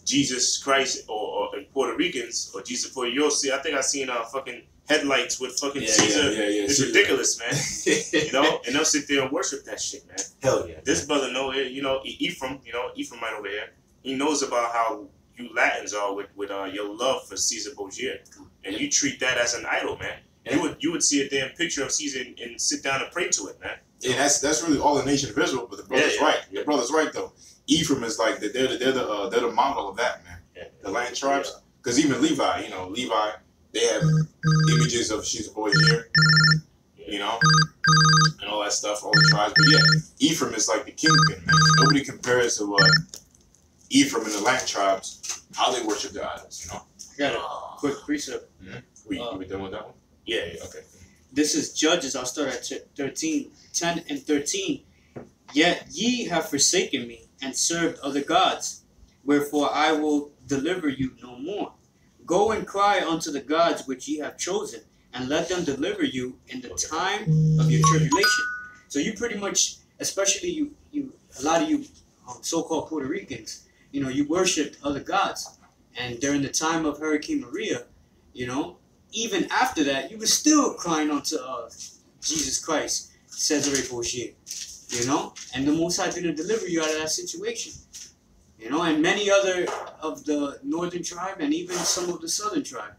Jesus Christ or in Puerto Ricans or Jesus Puerto, you'll see. I think I seen fucking headlights with fucking Caesar. It's ridiculous, man. You know, and they'll sit there and worship that shit, man. Hell yeah. This brother know it. You know, Ephraim right over here. He knows about how you Latins are with your love for Caesar Borgia, and you treat that as an idol, man. You would see a damn picture of Caesar and sit down and pray to it, man. Yeah, that's really all the nation of Israel. But the brother's right. The brother's right though. Ephraim is like they're the model of that, man. Yeah. The land tribes, because even Levi, Levi, they have images of Caesar Borgia, and all that stuff, all the tribes. But yeah, Ephraim is like the kingpin, man. Nobody compares to Ephraim and the land tribes, how they worship their idols, I got a quick precept. Mm-hmm. We done with that one? Yeah. Okay. This is Judges. I'll start at 10 and 13. Yet ye have forsaken me and served other gods, wherefore I will deliver you no more. Go and cry unto the gods which ye have chosen, and let them deliver you in the time of your tribulation. So you pretty much, especially you a lot of you so-called Puerto Ricans, you worshipped other gods. And during the time of Hurricane Maria, even after that, you were still crying unto Jesus Christ, Cesare Borgia, and the Most High didn't deliver you out of that situation, and many other of the northern tribe and even some of the southern tribe,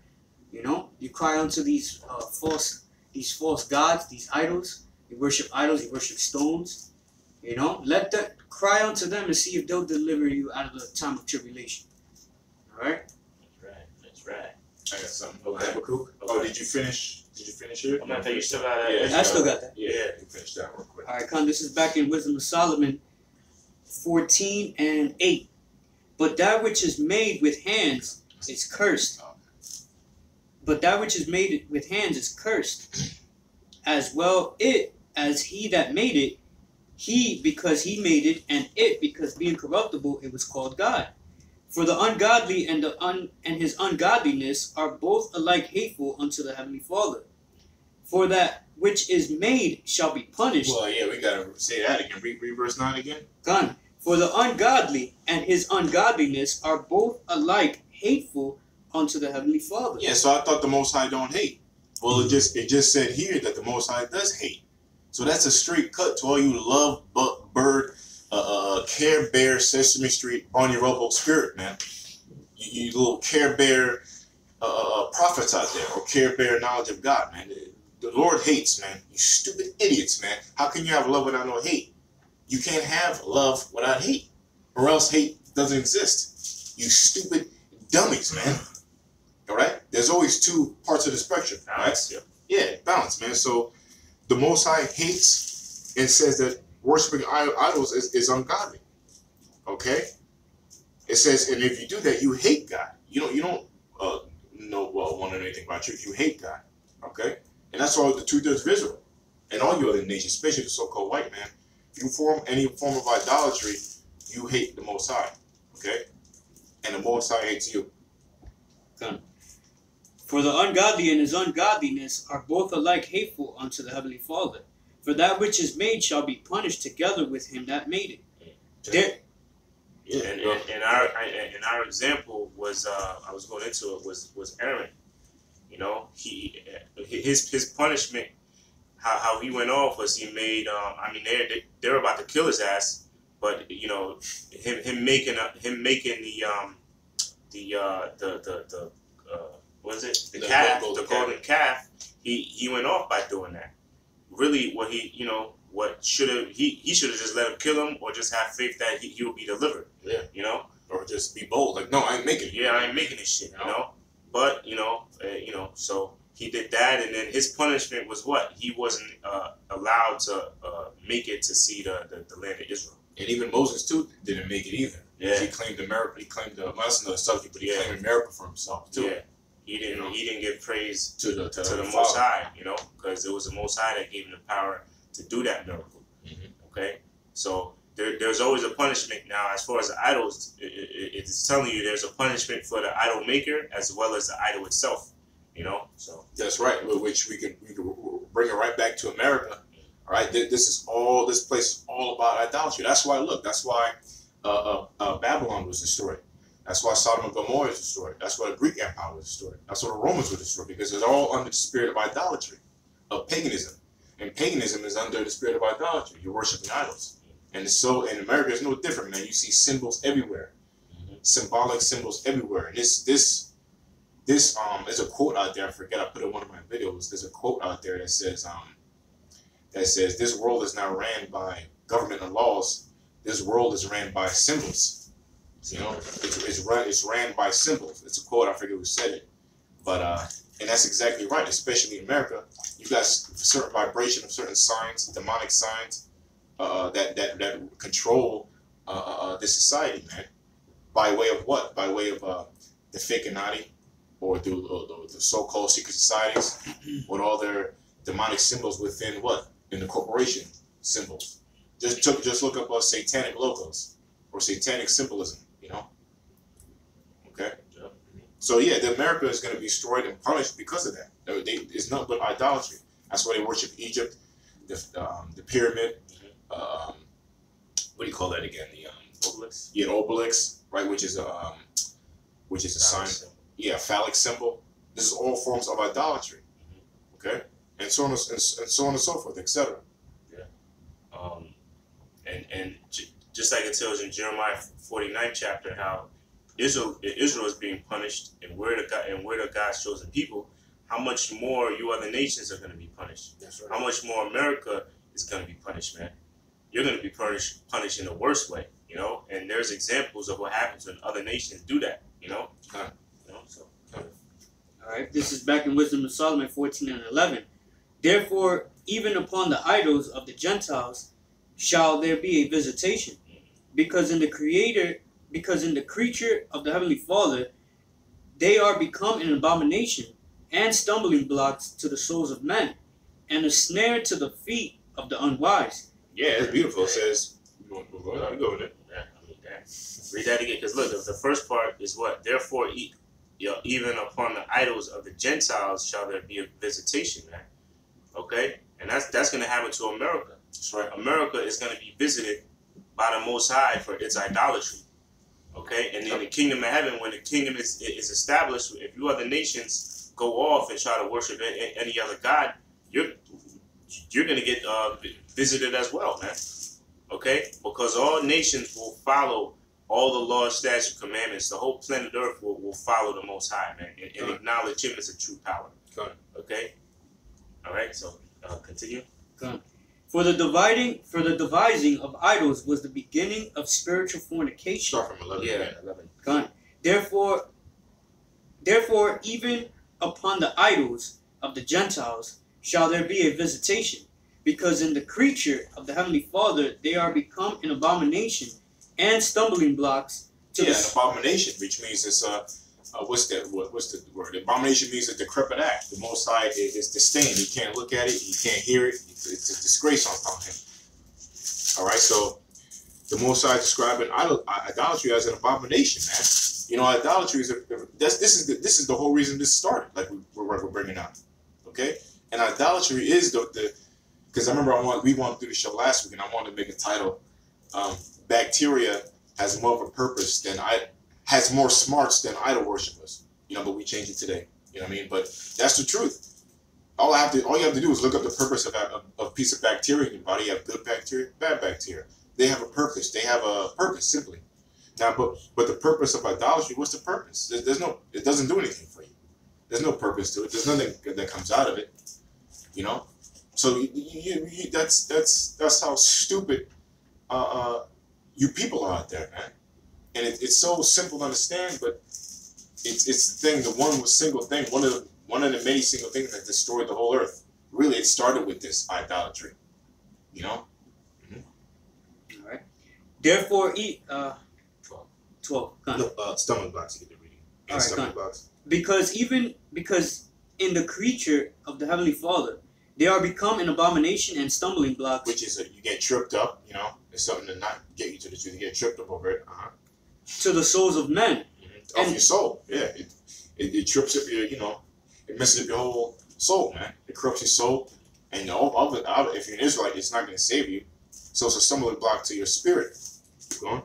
you cry unto these false gods, these idols. You worship idols, you worship stones, let them cry unto them and see if they'll deliver you out of the time of tribulation. All right. That's right. I got something. Okay. Oh, did you finish? Did you finish it? I'm not you still got that. Yeah, I still got that. Yeah, you finished that real quick. All right, Con. This is back in Wisdom of Solomon 14 and 8. But that which is made with hands is cursed. But that which is made with hands is cursed. As well it as he that made it, he because he made it, and it because being corruptible it was called God. For the ungodly and his ungodliness are both alike hateful unto the Heavenly Father. For that which is made shall be punished. Well, yeah, we gotta say that again. Read verse 9 again. Gone. For the ungodly and his ungodliness are both alike hateful unto the Heavenly Father. Yeah, so I thought the Most High don't hate. Well, it just said here that the Most High does hate. So that's a straight cut to all you love bird, Care Bear, Sesame Street, Barney Rubble spirit, man. You little Care Bear prophets out there, or Care Bear knowledge of God, man. The Lord hates, man. You stupid idiots, man. How can you have love without no hate? You can't have love without hate, or else hate doesn't exist. You stupid dummies, man. All right? There's always two parts of the spectrum, right? Yeah, balance, man. So the Most High hates and says that worshiping idols is ungodly. Okay? It says, and if you do that, you hate God. You don't want to know anything about you if you hate God. Okay? And that's all the 2/3 of Israel. And all you other nations, especially the so-called white man. If you form any form of idolatry, you hate the Most High. Okay? And the Most High hates you. For the ungodly and his ungodliness are both alike hateful unto the Heavenly Father. For that which is made shall be punished together with him that made it. There, And our example was I was going into it was Aaron. You know, his punishment, how he went off was he made. I mean, they're about to kill his ass, but you know, him making the what is it, the calf, the golden calf. He went off by doing that. Really, what should have he should have just let him kill him, or just have faith that he will be delivered. Yeah, you know, or just be bold. Like, no, I ain't making it. Yeah, I ain't making this shit. You know, but so he did that, and then his punishment was what? He wasn't allowed to make it to see the land of Israel. And even Moses too didn't make it either. Yeah, he claimed America. He claimed that's another subject, but he claimed America for himself too. Yeah. He didn't give praise to the Most High, you know, because it was the Most High that gave him the power to do that miracle. Mm-hmm. Okay, so there's always a punishment. Now, as far as the idols, it's telling you there's a punishment for the idol maker as well as the idol itself. You know, so that's right. Which we can bring it right back to America. All right, this place is all about idolatry. That's why Babylon was destroyed. That's why Sodom and Gomorrah is destroyed. That's why the Greek Empire was destroyed. That's why the Romans were destroyed, because it's all under the spirit of idolatry, of paganism. And paganism is under the spirit of idolatry. You're worshiping idols. And so in America, it's no different, man. You see symbols everywhere, symbolic symbols everywhere. And this there's a quote out there. I forget. I put it in one of my videos. There's a quote out there that says this world is not ran by government and laws. This world is ran by symbols. You know, it's ran by symbols. It's a quote. I forget who said it, but and that's exactly right. Especially in America, you got certain vibration of certain signs, demonic signs, that control this society, man. By way of what? By way of the Fakinati, or the so-called secret societies, with all their demonic symbols within what? In the corporation symbols. Just look up satanic logos or satanic symbolism. You know, okay. Yep. So yeah, America is going to be destroyed and punished because of that. It's nothing but idolatry. That's why they worship Egypt, the pyramid. What do you call that again? The obelisk. Yeah, obelisk, right? Which is a sign. Yeah, phallic symbol. This is all forms of idolatry. Okay, and so on and so forth, etc. Yeah. And just like it tells in Jeremiah 49th chapter how Israel is being punished, and we're the God's chosen people, how much more you other nations are going to be punished. That's right. How much more America is going to be punished, man. You're going to be punished in the worst way, you know. And there's examples of what happens when other nations do that, you know. So. All right, this is back in Wisdom of Solomon 14 and 11. Therefore, even upon the idols of the Gentiles shall there be a visitation, because in the creature of the Heavenly Father, they are become an abomination and stumbling blocks to the souls of men, and a snare to the feet of the unwise. Yeah, it's beautiful. It says, go with it. Yeah, I mean that. Read that again, because look, the first part is what? Therefore, even upon the idols of the Gentiles shall there be a visitation, man. Okay, and that's going to happen to America. That's right. America is going to be visited by the Most High for its idolatry. Okay, and in the kingdom of heaven, when the kingdom is established, if you other nations go off and try to worship any other god, you're going to get visited as well, man. Okay, because all nations will follow all the laws, statutes, commandments. The whole planet Earth will follow the Most High, man, and acknowledge Him as a true power. Okay. All right. So continue. For the devising of idols was the beginning of spiritual fornication. Start from 11. Yeah, 11. Therefore, even upon the idols of the Gentiles shall there be a visitation, because in the creature of the Heavenly Father they are become an abomination and stumbling blocks to an abomination, which means it's what's that? What's the word? Abomination means a decrepit act. The Most High is disdain. You can't look at it. You can't hear it. It's a disgrace upon him. All right. So the Most High describing idolatry as an abomination, man. You know, idolatry is this is the whole reason this started. Like we're bringing up. Okay. And idolatry is the because I remember we wanted to do the show last week, and I wanted to make a title. Bacteria has more of a purpose has more smarts than idol worshippers. You know, but we changed it today. You know what I mean? But that's the truth. All you have to do is look up the purpose of a piece of bacteria in your body. You have good bacteria, bad bacteria. They have a purpose. They have a purpose simply. Now, but the purpose of idolatry, what's the purpose? It doesn't do anything for you. There's no purpose to it. There's nothing that comes out of it. You know. So that's how stupid you people are out there, man. And it's so simple to understand, but it's the thing, the one single thing, one of the many single things that destroyed the whole earth. Really, it started with this idolatry. You know? Mm-hmm. All right. Therefore, eat 12. Stomach blocks, you get the reading. All right, stomach blocks. Because in the creature of the Heavenly Father, they are become an abomination and stumbling blocks. Which is you get tripped up, you know. It's something to not get you to the truth. You get tripped up over it. To the souls of men. Mm-hmm. Of your soul, yeah. It trips up your, you know, it messes up your whole soul, man. It corrupts your soul. And if you're an Israelite, it's not going to save you. So it's a stumbling block to your spirit. Keep going.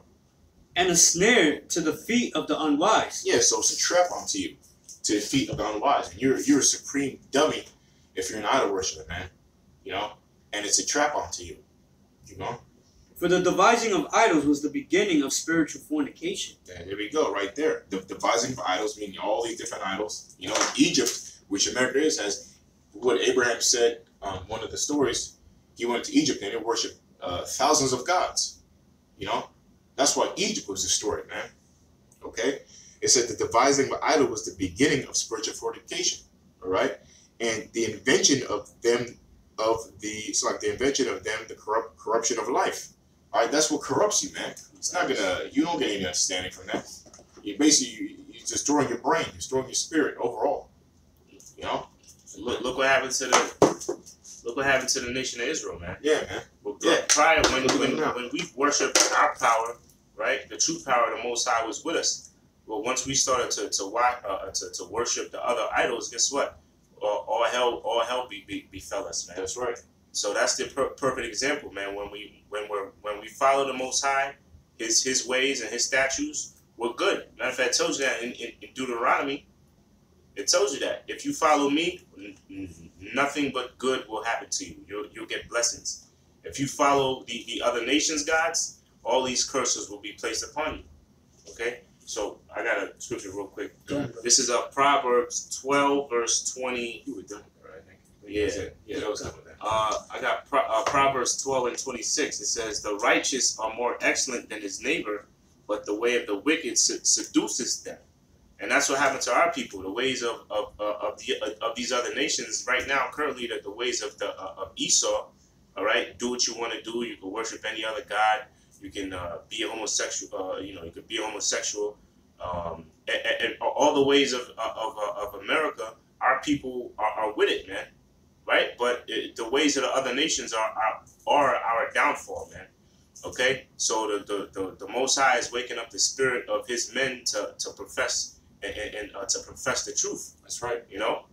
And a snare to the feet of the unwise. Yeah, so it's a trap onto you, to the feet of the unwise. And you're a supreme dummy if you're an idol worshiper, man. You know? And it's a trap onto you. Keep going. For the devising of idols was the beginning of spiritual fornication. Yeah, there we go, right there. The devising of idols, meaning all these different idols. You know, in Egypt, which America is, has what Abraham said, one of the stories, he went to Egypt and they worshiped thousands of gods. You know? That's why Egypt was destroyed, man. Okay? It said the devising of idol was the beginning of spiritual fornication. All right? And the invention of them, the corruption of life. All right, that's what corrupts you, man. It's not you don't get any understanding from that. You're you're destroying your brain, you're destroying your spirit overall. You know? Look what happened to the nation of Israel, man. Yeah, man. Yeah. Prior, when we worshiped our power, right, the true power of the Most High was with us. Well, once we started to worship the other idols, guess what? All hell befell us, man. That's right. So that's the perfect example, man. When we follow the Most High, His ways and His statutes, we're good. Matter of fact, it tells you that in Deuteronomy. It tells you that if you follow me, nothing but good will happen to you. You'll get blessings. If you follow the other nations' gods, all these curses will be placed upon you. Okay. So I got a scripture real quick. This is Proverbs 12 verse 20. You were done, right? Yeah, that was something. I got Proverbs 12 and 26. It says, "The righteous are more excellent than his neighbor, but the way of the wicked seduces them." And that's what happened to our people. The ways of these other nations right now, currently, the ways of Esau. All right, do what you want to do. You can worship any other god. You can be a homosexual. You could be a homosexual. And all the ways of America, our people are with it, man. Right? But the ways of the other nations are our downfall, man. Okay? So the Most High is waking up the spirit of His men to profess and to profess the truth. That's right. You know,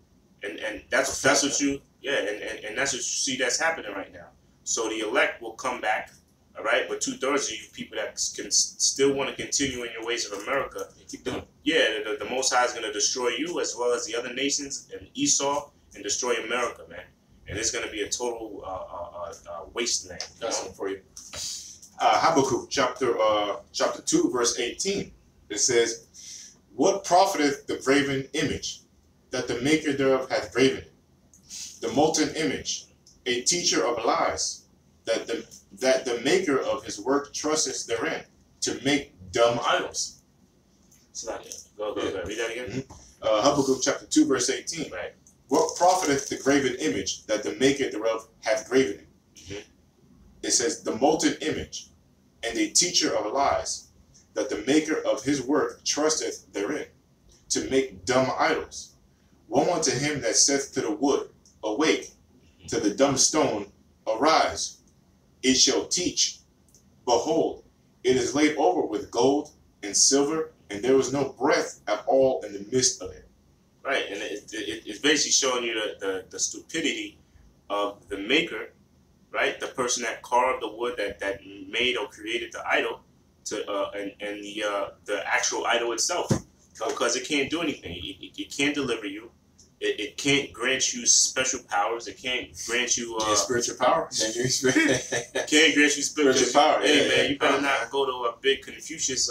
and that's what you and that's what you see that's happening right now. So the elect will come back, all right. But 2/3 of you people that can still want to continue in your ways of America, keep doing. Yeah, the Most High is going to destroy you as well as the other nations and Esau and destroy America, man. And it's going to be a total wasteland. That's one for you. Habakkuk chapter 2 verse 18. It says, "What profiteth the graven image, that the maker thereof hath graven it? The molten image, a teacher of lies, that the maker of his work trusteth therein, to make dumb idols." It's not yet. Go. Read that again. Mm-hmm. Habakkuk chapter 2 verse 18. Right. "What profiteth the graven image, that the maker thereof hath graven it?" Mm-hmm. It says, "The molten image, and a teacher of lies, that the maker of his work trusteth therein, to make dumb idols. Woe unto him that saith to the wood, awake, to the dumb stone, arise. It shall teach. Behold, it is laid over with gold and silver, and there was no breath at all in the midst of it. Right, and it's basically showing you the stupidity of the maker, right? The person that carved the wood, that made or created the idol, and the actual idol itself, because it can't do anything. It can't deliver you. It can't grant you special powers. It can't grant you spiritual power. can't grant you spiritual power. Hey man, you better not go to a big Confucius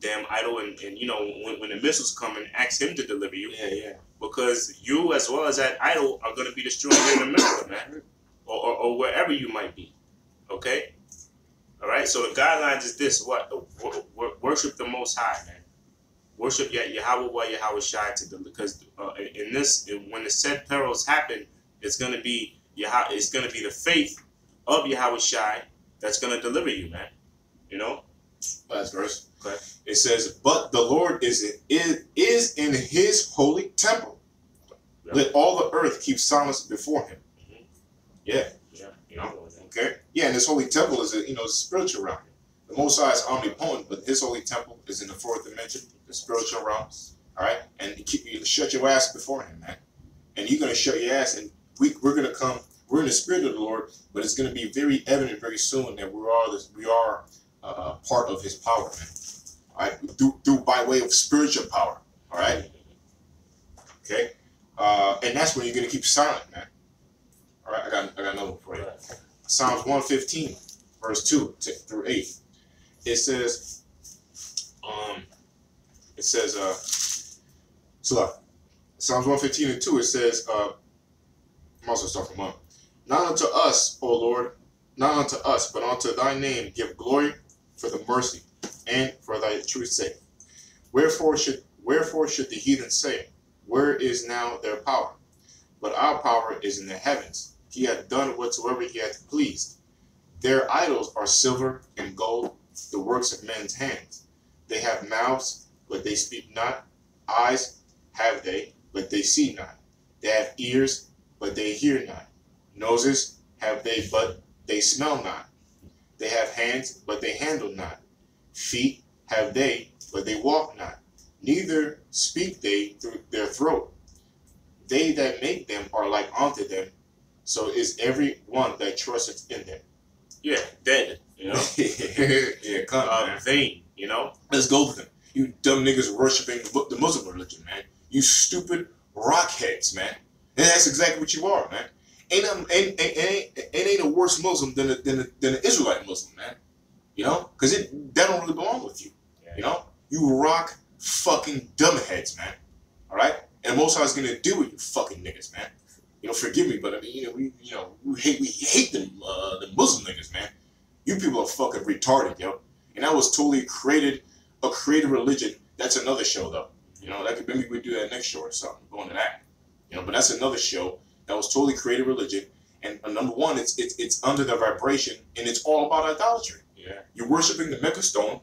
damn idol and you know when the missiles come and ask him to deliver you. Yeah. Because you as well as that idol are going to be destroyed here in America, man, or wherever you might be. Okay. All right. So the guidelines is this: what worship the Most High, man. Worship Yahweh while Yahweh Shai to them, because when the said perils happen, it's gonna be the faith of Yahweh Shai that's gonna deliver you, man. You know. Last verse. Okay. It says, "But the Lord is in His holy temple. Yeah. Let all the earth keep silence before Him." Mm-hmm. Yeah. You know. Okay. Yeah, and His holy temple is a spiritual realm. The Most High is omnipotent, but His holy temple is in the fourth dimension, the spiritual realm. All right, and you shut your ass before Him, man. And you're gonna shut your ass, and we're gonna come. We're in the spirit of the Lord, but it's gonna be very evident very soon that we are part of His power, man. All right, through by way of spiritual power. All right. Okay, and that's when you're gonna keep silent, man. All right, I got another one for you. Psalms 115, verse 2 through 8. It says, Psalms 115 and 2, it says, I'm also starting from 1. Not unto us, O Lord, not unto us, but unto thy name give glory for the mercy and for thy truth's sake. Wherefore should the heathen say, where is now their power? But our power is in the heavens. He hath done whatsoever he hath pleased. Their idols are silver and gold, the works of men's hands. They have mouths, but they speak not. Eyes have they, but they see not. They have ears, but they hear not. Noses have they, but they smell not. They have hands, but they handle not. Feet have they, but they walk not. Neither speak they through their throat. They that make them are like unto them. So is every one that trusteth in them. Yeah, dead. You know? Yeah, come man. Vain, you know? Let's go with them. You dumb niggas worshiping the Muslim religion, man. You stupid rockheads, man. And that's exactly what you are, man. Ain't a worse Muslim than an Israelite Muslim, man. You know? Because that don't really belong with you. Yeah. You know? You rock fucking dumbheads, man. Alright? And Most High is gonna deal with you fucking niggas, man. Forgive me, but I mean, we hate them, the Muslim niggas, man. You people are fucking retarded, yo. And that was totally a created religion. That's another show, though. Maybe we do that next show or something. Go into that. But that's another show that was totally created religion. And number one, it's under the vibration, and it's all about idolatry. Yeah. You're worshiping the Mecca stone,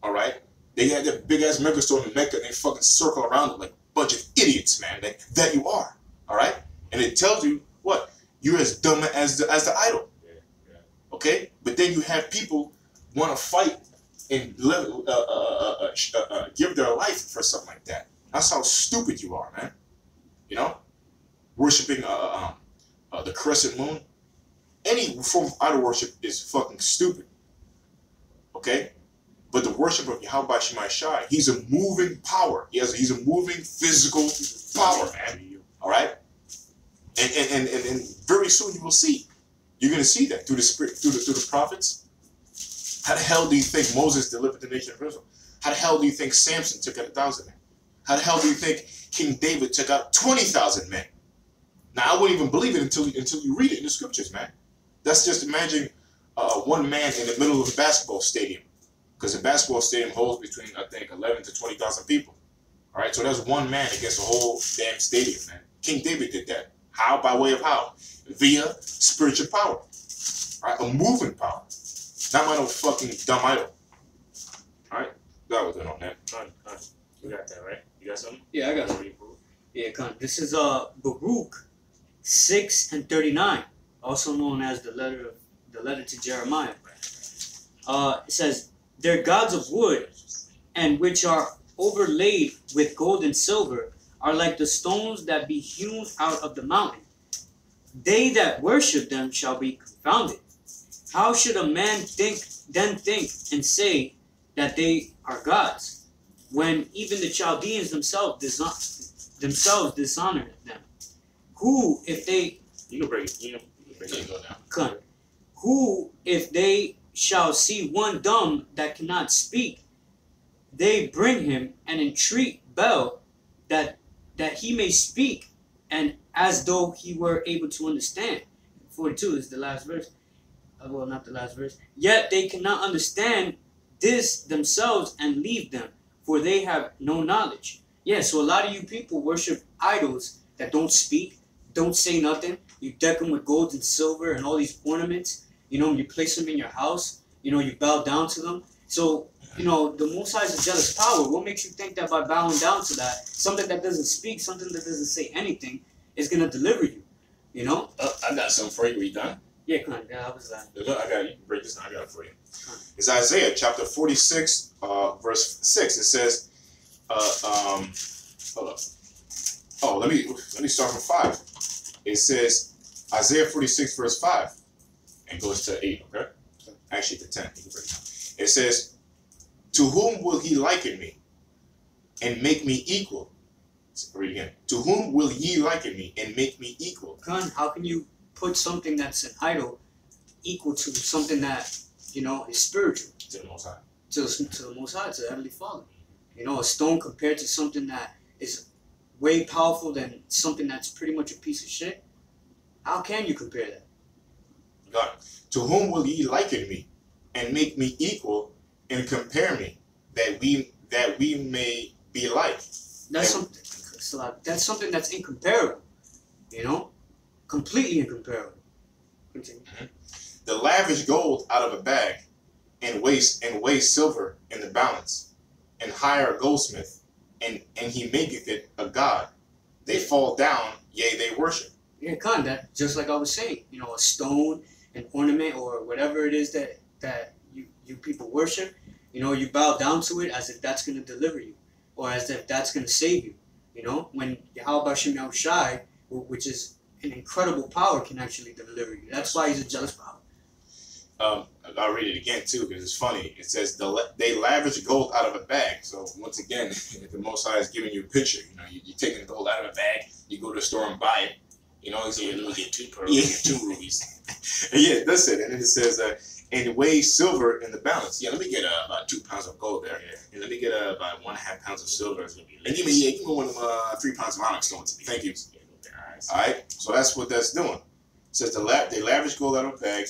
all right? They had that big ass Mecca stone in Mecca, and they fucking circle around it like a bunch of idiots, man. That you are, all right? And it tells you what? You're as dumb as the idol. Yeah. Okay? But then you have people want to fight and give their life for something like that. That's how stupid you are, man. Worshipping the crescent moon. Any form of idol worship is fucking stupid. Okay? But the worship of Yahweh Shemai Shai, he's a moving power. He's a moving physical power, man. All right? And very soon you will see. You're going to see that through the spirit, through the prophets. How the hell do you think Moses delivered the nation of Israel? How the hell do you think Samson took out 1,000 men? How the hell do you think King David took out 20,000 men? Now I wouldn't even believe it until you read it in the scriptures, man. That's just imagining one man in the middle of a basketball stadium, because a basketball stadium holds between I think 11 to 20,000 people. All right, so that's one man against the whole damn stadium, man. King David did that. How? By way of how? Via spiritual power. Right? A moving power. Not my no fucking dumb idol. Alright? That was it on that. You got that, right? You got something? Yeah, I got Something. Yeah, Khan. This is Baruch 6:39, also known as the letter to Jeremiah. It says, "Their gods of wood, and which are overlaid with gold and silver, are like the stones that be hewn out of the mountain. They that worship them shall be confounded. How should a man think and say that they are gods, when even the Chaldeans themselves dishonor them? Who, if they You can break it. You can break Yeah, it. go down. Con, who, if they shall see one dumb that cannot speak, they bring him and entreat Bel that he may speak, and as though he were able to understand." 42 is the last verse. Well, not the last verse. "Yet they cannot understand this themselves and leave them, for they have no knowledge." Yeah, so a lot of you people worship idols that don't speak, don't say nothing. You deck them with gold and silver and all these ornaments. You place them in your house. You bow down to them. So, the Most High is a jealous power. What makes you think that by bowing down to that, something that doesn't speak, something that doesn't say anything, is going to deliver you? I got something for you. We done? Yeah, come on. Yeah, I was that. Look, I got you. Break this down. I got it for you. It's Isaiah chapter 46, verse 6. It says, hold up. Oh, let me start from 5. It says Isaiah 46, verse 5, and goes to 8. Okay, actually to 10. You can break it down. It says, "To whom will he liken me, and make me equal?" Read again. "To whom will ye liken me, and make me equal?" Con, how can you put something that's an idol equal to something that is spiritual, To the Most High. to the Most High, to the Heavenly Father? A stone compared to something that is way powerful than something that's pretty much a piece of shit. How can you compare that? God, "To whom will ye liken me, and make me equal, and compare me, that we may be like?" That's something. That's something that's incomparable. Completely incomparable. Continue. "The lavish gold out of a bag, and weigh silver in the balance, and hire a goldsmith, and he maketh it a god. They fall down, yea, they worship." Yeah, Khan, that just like I was saying, a stone, an ornament, or whatever it is that you people worship, you bow down to it as if that's going to deliver you, or as if that's going to save you. When Yahweh Shem Yahushai, which is an incredible power, can actually deliver you. That's why he's a jealous power. I'll read it again too, because it's funny. It says they lavish gold out of a bag. So once again, the Most High is giving you a picture. You're taking the gold out of a bag. You go to the store and buy it. So Let me get 2 pearls. Yeah. Get 2 rubies. Yeah, that's it. And then it says, "and weigh silver in the balance." Yeah, let me get about 2 pounds of gold there. Yeah. And let me get about 1.5 pounds of silver. It's gonna be And give me one of them 3 pounds of onyx stones. Thank you. All right. So that's what that's doing. It says they lavish gold out of a bag,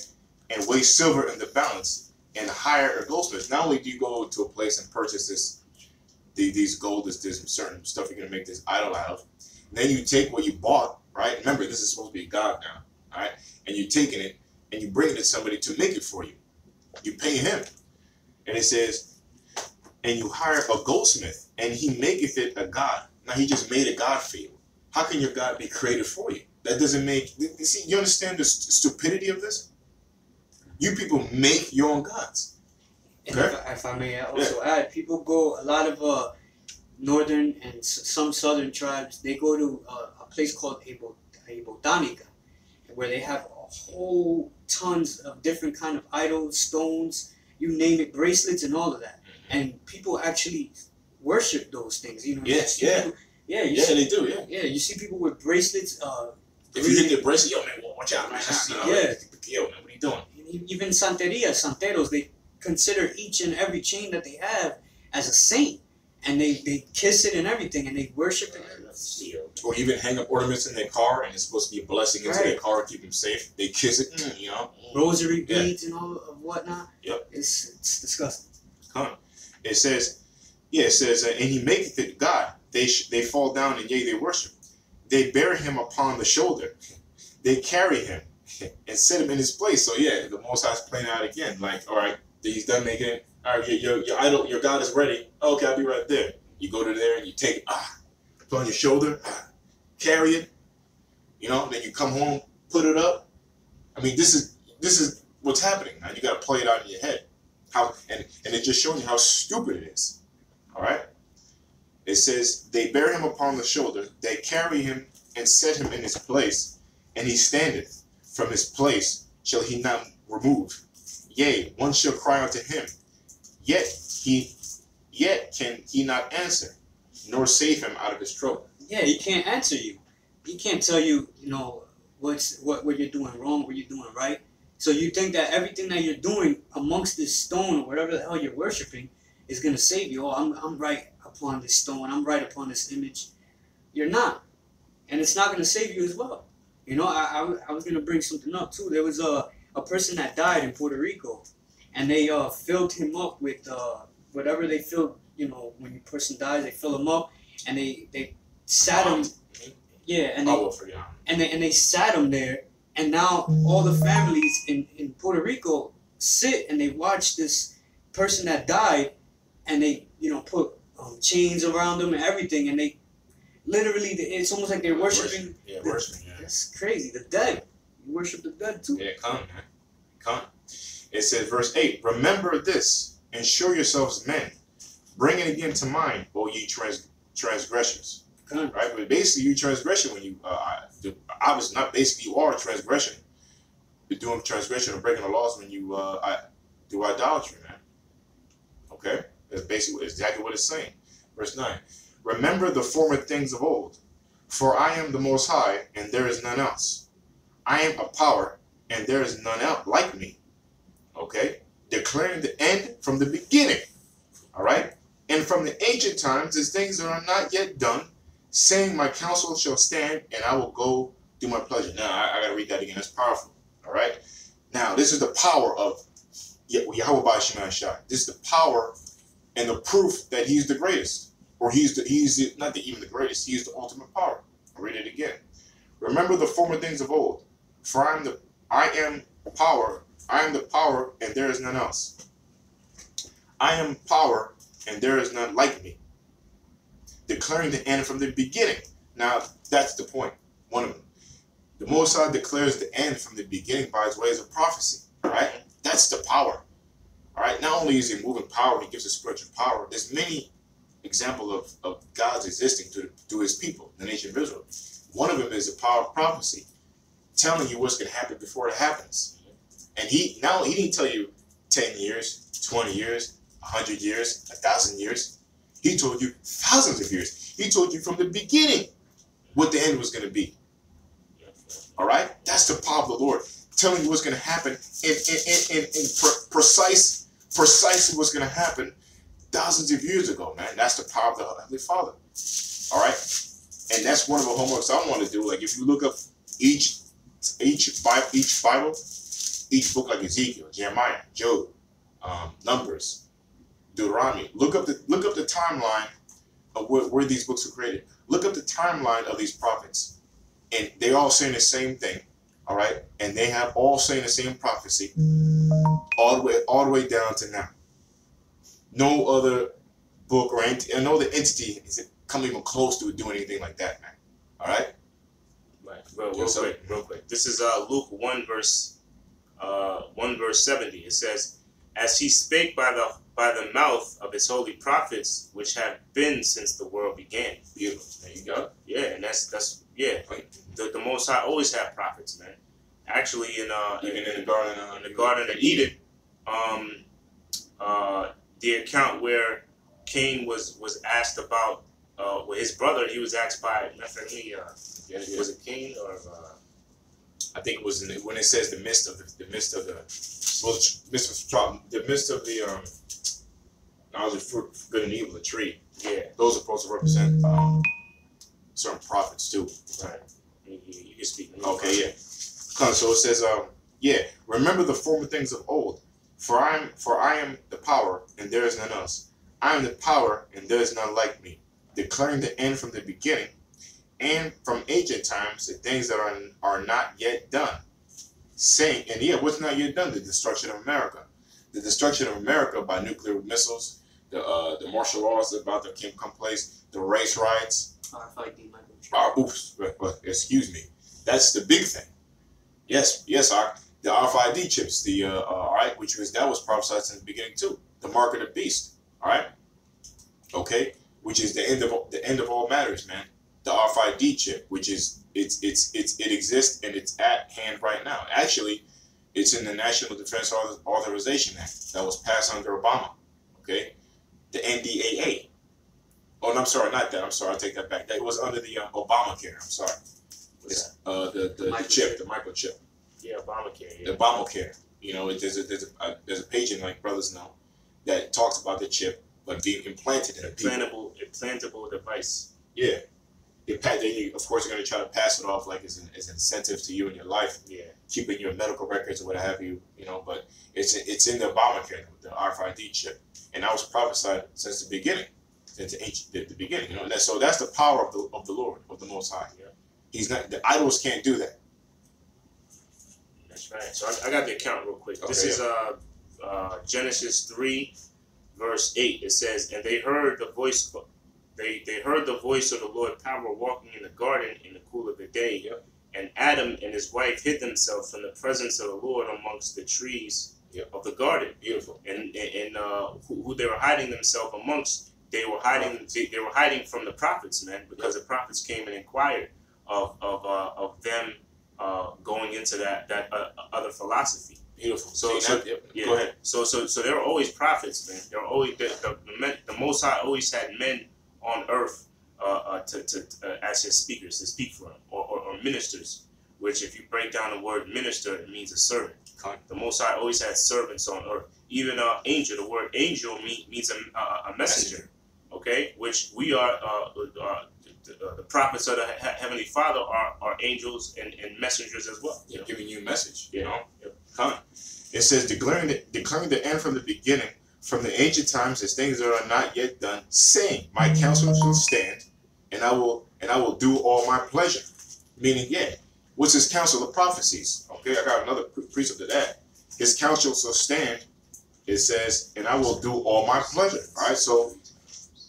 and weigh silver in the balance, and hire a goldsmith. Not only do you go to a place and purchase these gold, this certain stuff you're gonna make this idol out of, then you take what you bought, right? Remember, this is supposed to be God now, all right? And you're taking it and you bring it to somebody to make it for you. You pay him, and it says, "And you hire a goldsmith, and he maketh it a god." Now he just made a god for you. How can your God be created for you? That doesn't make. You see, you understand the stupidity of this? You people make your own gods. And Okay. if I may also add, people go, a lot of northern and some southern tribes, they go to a place called a botanica, where they have a whole tons of different kind of idols, stones, you name it, bracelets and all of that. And people actually worship those things. Yes, you see yeah. people- you Yeah, see, they do. Yeah. yeah, you see people with bracelets. If you hit the bracelet, yo man, watch out, man. Yeah. Yo man, what are you doing? Even santeros, they consider each and every chain that they have as a saint, and they kiss it and everything, and they worship it. Or even hang up ornaments in their car, and it's supposed to be a blessing into their car, keep them safe. They kiss it, Rosary beads and all of whatnot. Yep. It's disgusting. It says, and he maketh it God. They fall down, and yea, they worship. They bear him upon the shoulder. They carry him and set him in his place. So yeah, the Most High is playing out again. Like, all right, he's done making it. All right, your idol, your God is ready. Oh, okay, I'll be right there. You go to there and you take it, put on your shoulder, carry it. You know, then you come home, put it up. I mean, this is what's happening. Now you got to play it out in your head. And it just shows you how stupid it is. All right. It says they bear him upon the shoulder, they carry him and set him in his place, and he standeth. From his place shall he not remove. Yea, one shall cry unto him, yet can he not answer, nor save him out of his trouble. Yeah, he can't answer you. He can't tell you, what you're doing wrong, what you're doing right. So you think that everything that you're doing amongst this stone or whatever the hell you're worshiping is gonna save you. Oh, I'm right upon this stone. I'm right upon this image. You're not, and it's not gonna save you as well. You know, I was gonna bring something up too. There was a person that died in Puerto Rico, and they filled him up with whatever they filled. You know, when a person dies, they fill him up, and they sat him. Yeah, and they sat him there, and now all the families in Puerto Rico sit and they watch this person that died, and they put chains around them and everything, and they literally it's almost like they're worshiping. Worshiping. Yeah. That's crazy. The dead. You worship the dead too. Yeah, come, man. Come. It says, verse 8, remember this, and show yourselves men. Bring it again to mind, O ye transgressors. Come. Right? But basically, you transgression when you, obviously not basically, you are a transgression. You're doing transgression or breaking the laws when you do idolatry, man. Okay? That's basically exactly what it's saying. Verse 9, remember the former things of old, for I am the Most High, and there is none else. I am a power, and there is none else like me. Okay? Declaring the end from the beginning. All right? And from the ancient times, as things that are not yet done, saying my counsel shall stand, and I will go do my pleasure. Now, I got to read that again. That's powerful. All right? Now, this is the power of Yahweh Shema Shai. This is the power and the proof that he's the greatest. Or he's not even the greatest. He is the ultimate power. I'll read it again. Remember the former things of old. For I am power. I am the power, and there is none else. I am power, and there is none like me. Declaring the end from the beginning. Now, that's the point. One of them. The Most High declares the end from the beginning by his ways of prophecy. All right? That's the power. All right? Not only is he moving power, he gives us spiritual power. There's many examples of God's existing to his people, the nation of Israel. One of them is the power of prophecy, telling you what's going to happen before it happens. And he didn't tell you 10 years, 20 years, 100 years, 1,000 years. He told you thousands of years. He told you from the beginning what the end was going to be. All right? That's the power of the Lord, telling you what's going to happen in precisely what's going to happen thousands of years ago, man. That's the power of the Heavenly Father. All right? And that's one of the homeworks I want to do. Like, if you look up each Bible, each book, like Ezekiel, Jeremiah, Job, Numbers, Deuteronomy, look up the timeline of where these books were created. Look up the timeline of these prophets, and they all saying the same thing. All right, and they have all saying the same prophecy, all the way down to now. No other book or no other entity is come even close to doing anything like that, man. All right. Right. Real quick. This is Luke 1 verse 70. It says, "As he spake by the mouth of his holy prophets, which have been since the world began." Beautiful. There you go. Yeah, and that's the Most High always had prophets, man. Actually, even in the Garden of Eden, the account where Cain was asked about his brother, he was asked by was it Cain or I think it was when it says the midst of the knowledge of fruit, good and evil, the tree. Yeah, those are supposed to represent certain prophets too. Right. You can speak. Okay, yeah. So it says, remember the former things of old, for I am the power, and there is none else. I am the power, and there is none like me, declaring the end from the beginning, and from ancient times the things that are not yet done. Saying, and what's not yet done? The destruction of America. The destruction of America by nuclear missiles, the martial laws about to come place, the race riots. RFID Excuse me. That's the big thing. Yes, the RFID chips, all right, that was prophesied in the beginning too. The mark of the beast, all right, okay, which is the end of all matters, man. The RFID chip, which is it exists and it's at hand right now. Actually, it's in the National Defense Authorization Act that was passed under Obama. Okay, the NDAA. Oh, no, I'm sorry, not that. I'm sorry, I take that back. That was under the Obamacare. I'm sorry. The chip, the microchip. Yeah, Obamacare. Yeah. The Obamacare. You know, there's a page in, like brothers know, that talks about the chip, but being implanted in implantable device. Yeah. Of course, you're going to try to pass it off like as an incentive to you in your life. Yeah. Keeping your medical records or what have you, you know, but it's in the Obamacare, the RFID chip. And that was prophesied since the beginning. Since the beginning, you know. So that's the power of the Lord, of the Most High. Yeah. He's not, the idols can't do that. That's right. So I got the account real quick. Okay, this is Genesis 3, verse 8. It says, and they heard the voice. They heard the voice of the Lord power walking in the garden in the cool of the day. Yep. And Adam and his wife hid themselves from the presence of the Lord amongst the trees of the garden. Beautiful. And who they were hiding themselves amongst, they were hiding from the prophets, man, because the prophets came and inquired of them going into that other philosophy. Beautiful. So yeah. Go ahead. So there were always prophets, man. There were always the Most High always had men on earth as his speakers to speak for him, or ministers. Which, if you break down the word minister, it means a servant. The Most High always had servants on earth. Even angel. The word angel means a messenger. Okay, which we are. The prophets of the Heavenly Father are angels and messengers as well. They're giving you a message. Yeah. You know. Yep. It says declaring the end from the beginning, from the ancient times, as things that are not yet done, saying, "My counsel shall stand, and I will do all my pleasure." Meaning, what's his counsel? The prophecies. Okay, I got another precept of that. His counsel shall stand. It says, and I will do all my pleasure. All right, so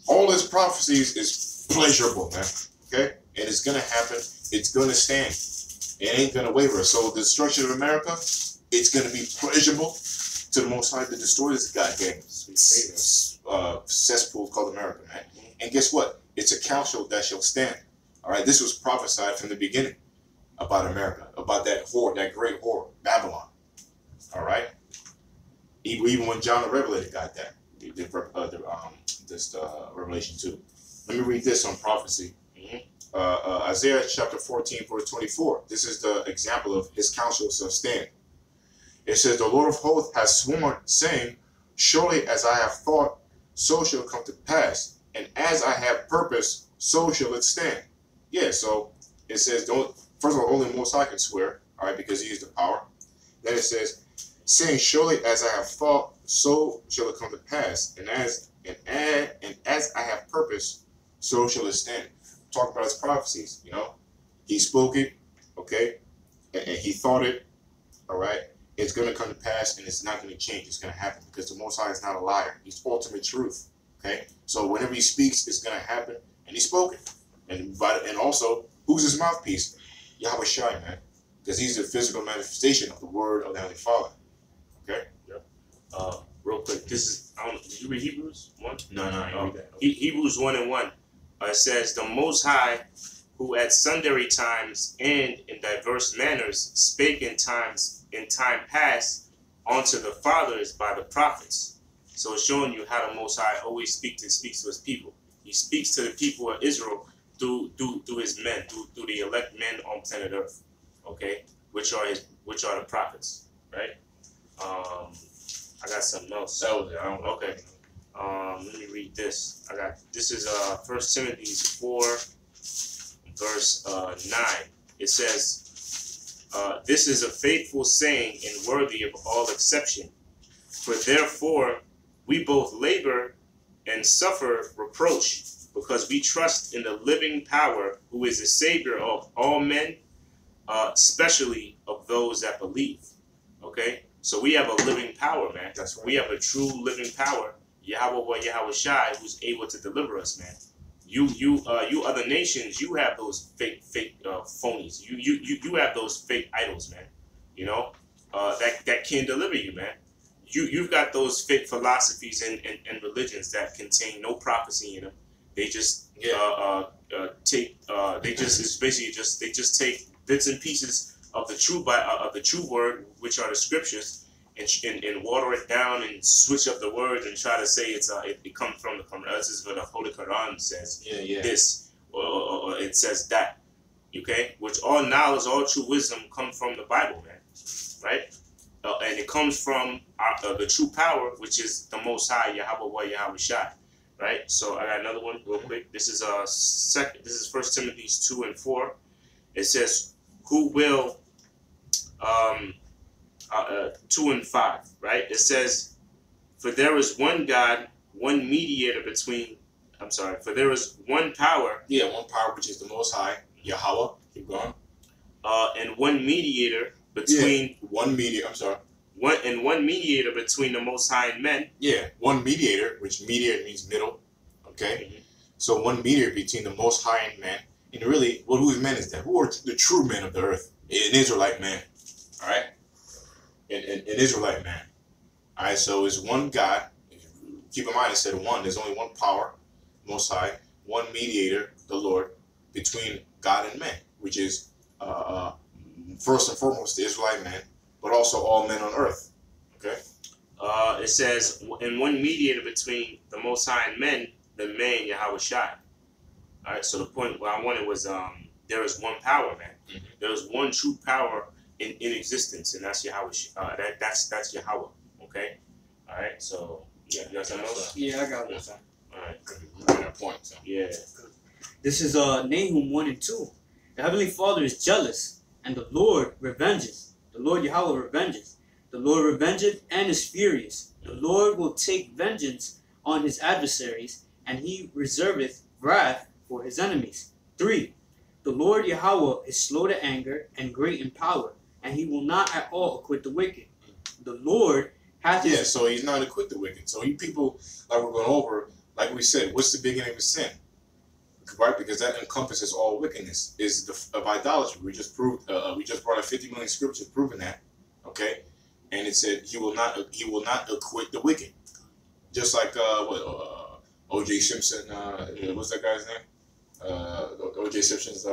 all his prophecies is pleasurable, man. Okay, and it's gonna happen. It's gonna stand. It ain't gonna waver. So the destruction of America, it's gonna be pleasurable to the Most High to destroy this goddamn cesspool called America, man. And guess what? It's a counsel that shall stand. All right, this was prophesied from the beginning about America, about that whore, that great whore, Babylon. All right, even when John the Revelator got that, Revelation 2. Let me read this on prophecy. Isaiah chapter 14, verse 24. This is the example of his counsel shall stand. It says, the Lord of hosts has sworn, saying, surely as I have thought, so shall it come to pass. And as I have purposed, so shall it stand. Yeah, so it says, first of all, only Most High can swear, all right, because he is the power. Then it says, saying, surely as I have thought, so shall it come to pass. And as I have purposed, so shall it stand. Talk about his prophecies, you know. He spoke it, okay, and he thought it, all right. It's going to come to pass, and it's not going to change. It's going to happen because the Most High is not a liar. He's ultimate truth, okay. So whenever he speaks, it's going to happen, and he spoke it. And also, who's his mouthpiece? Yahweh Shai, man, because he's the physical manifestation of the word of the Heavenly Father. Okay. Yep. Real quick, this is did you read Hebrews 1? No, I didn't read that. Okay. Hebrews 1:1. It says, the Most High, who at sundry times and in diverse manners spake in time past unto the fathers by the prophets. So it's showing you how the Most High always speaks to his people. He speaks to the people of Israel through his men, through the elect men on planet Earth. Okay, which are the prophets, right? I got something else. Okay. Let me read this. This is 1 Timothy 4, verse 9. It says, this is a faithful saying and worthy of all exception. For therefore we both labor and suffer reproach, because we trust in the living power, who is the Savior of all men, especially of those that believe. Okay? So we have a living power, man. That's right. We have a true living power. Yahweh Shai, who's able to deliver us, man. You other nations, you have those fake phonies. You have those fake idols, man. You know, that can't deliver you, man. You've got those fake philosophies and religions that contain no prophecy in them. They just take it's basically they just take bits and pieces of the true word, which are the scriptures, and water it down and switch up the words and try to say it comes from the Quran. This is what the Holy Quran says. This or it says that. Okay, which all knowledge, all true wisdom come from the Bible, man. Right? And it comes from the true power, which is the Most High, Yahweh Shai. Right? So I got another one real quick. This is This is 1 Timothy 2:4. It says, "Who will 2 and 5." Right? It says, "For there is one God, one mediator between." I'm sorry. For there is one power. Yeah, one power, which is the Most High, Yahweh. Keep going. And one mediator between one mediator. I'm sorry. One mediator between the Most High and men. Yeah, one mediator, which mediator means middle. Okay, so one mediator between the Most High and man. And really, well, whose men is that? Who are the true men of the earth? An Israelite man. All right, an Israelite man. All right, so it's one God. Keep in mind, it said one. There's only one power, Most High. One mediator, the Lord, between God and man, which is first and foremost the Israelite man, but also all men on earth. Okay. It says, "And one mediator between the Most High and men, the man Yahweh Shai." All right. So the point what I wanted was, there is one power, man. There is one true power in existence, and that's Yahweh. That's Yahweh. Okay. All right. So you got something else? Yeah, I got one. All right. That point. So. Yeah. This is Nahum 1 and 2. The Heavenly Father is jealous, and the Lord revenges. The Lord Yahweh revenges. The Lord revengeth and is furious. The Lord will take vengeance on his adversaries, and he reserveth wrath for his enemies. 3. The Lord Yahweh is slow to anger and great in power, and he will not at all acquit the wicked. The Lord hath his... so he's not acquit the wicked. So you people, like we're going over, like we said, what's the beginning of sin? Right, because that encompasses all wickedness. Is of idolatry. We just proved. We just brought up 50 million scriptures proving that. Okay, and it said he will not acquit the wicked. Just like O.J. Simpson. What's that guy's name? O.J. Simpson's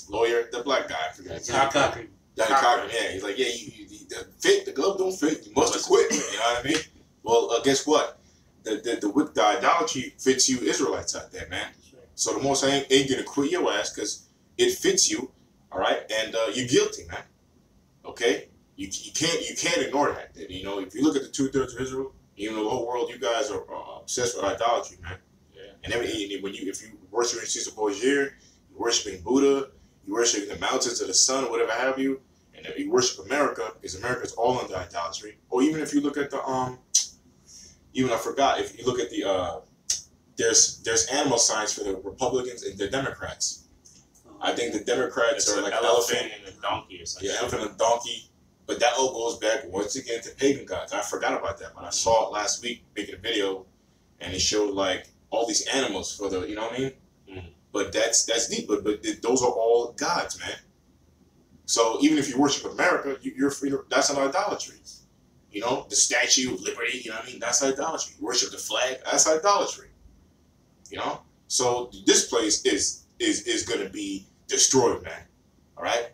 lawyer, the black guy. I forget. Johnny Cochran. Johnny Cochran. Yeah, he's like, yeah, the glove don't fit. You must acquit. You know what I mean? Well, guess what? The idolatry fits you Israelites out there, man. So the Most High ain't gonna quit your ass because it fits you, all right, and you're guilty, man. Okay, you can't ignore that. You know, if you look at the 2/3 of Israel, even though the whole world, you guys are obsessed with idolatry, man. Yeah. And if you worshiping Caesar Borgia, you're worshiping Buddha, you worshiping the mountains of the sun, or whatever have you, and if you worship America, because America's all under idolatry. Or even if you look at the even I forgot if you look at the there's animal signs for the Republicans and the Democrats. I think the Democrats are like elephant and a donkey or something. Yeah, elephant and donkey. But that all goes back once again to pagan gods. I forgot about that, but I saw it last week making a video, and it showed like all these animals for the, you know what I mean? Mm-hmm. But that's deep. But those are all gods, man. So even if you worship America, you're that's an idolatry. You know, the Statue of Liberty. You know what I mean? That's idolatry. You worship the flag. That's idolatry. You know, so this place is going to be destroyed, man. All right,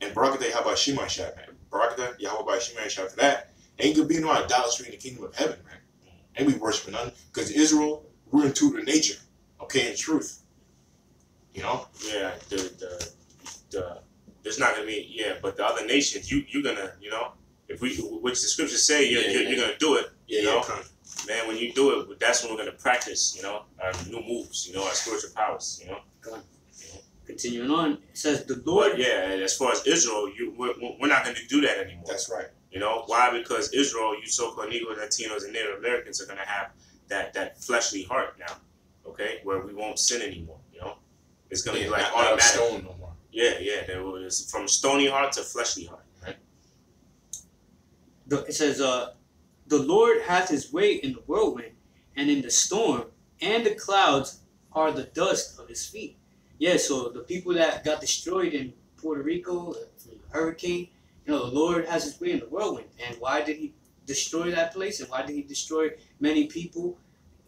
and Barakatah Yahweh Shemai Shai, man. Barakatah Yahweh Shemai Shai. For that, ain't gonna be no idolatry in the kingdom of heaven, man. Ain't we worshiping none? Because Israel, we're in tune to nature, okay, in truth. You know? Yeah. There's not gonna be but the other nations, you're gonna, you know, which the scriptures say you're gonna do it. You know? Man, when you do it, that's when we're going to practice, you know, our new moves, you know, our spiritual powers, you know. Continuing on, it says the Lord... But yeah, as far as Israel, we're not going to do that anymore. That's right. You know, why? Because Israel, you so-called Negros, Latinos, and Native Americans are going to have that fleshly heart now, okay, where we won't sin anymore, you know. It's going to be like automatic. Stone no more. Yeah, it's from stony heart to fleshly heart, right? It says... The Lord hath his way in the whirlwind, and in the storm, and the clouds are the dust of his feet. Yeah, so the people that got destroyed in Puerto Rico from the hurricane, the Lord has his way in the whirlwind. And why did he destroy that place? And why did he destroy many people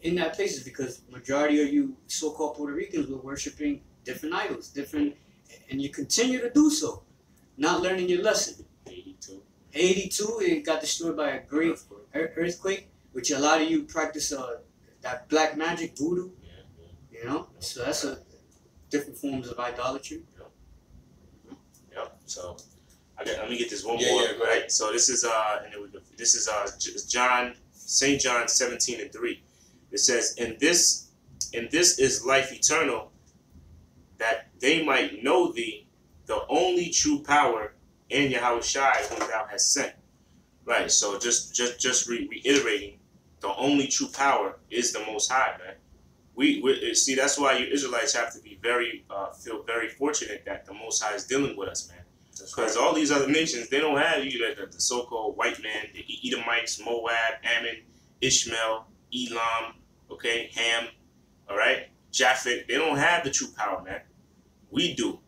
in that place? Is because majority of you so-called Puerto Ricans were worshiping different idols, and you continue to do so, not learning your lesson. 82, it got destroyed by a great earthquake, which a lot of you practice that black magic, voodoo. So that's different forms of idolatry. Yep. So let me get this one more. Yeah, go ahead. Right. So this is this is St. John 17:3. It says, "In this is life eternal, that they might know thee, the only true power, and Yahushua whom thou hast sent." Right. So just reiterating, the only true power is the Most High, man. We see, that's why you Israelites have to be feel very fortunate that the Most High is dealing with us, man. Because all these other nations, they don't have the so-called white man, the Edomites, Moab, Ammon, Ishmael, Elam, okay, Ham, all right, Japhet. They don't have the true power, man. We do,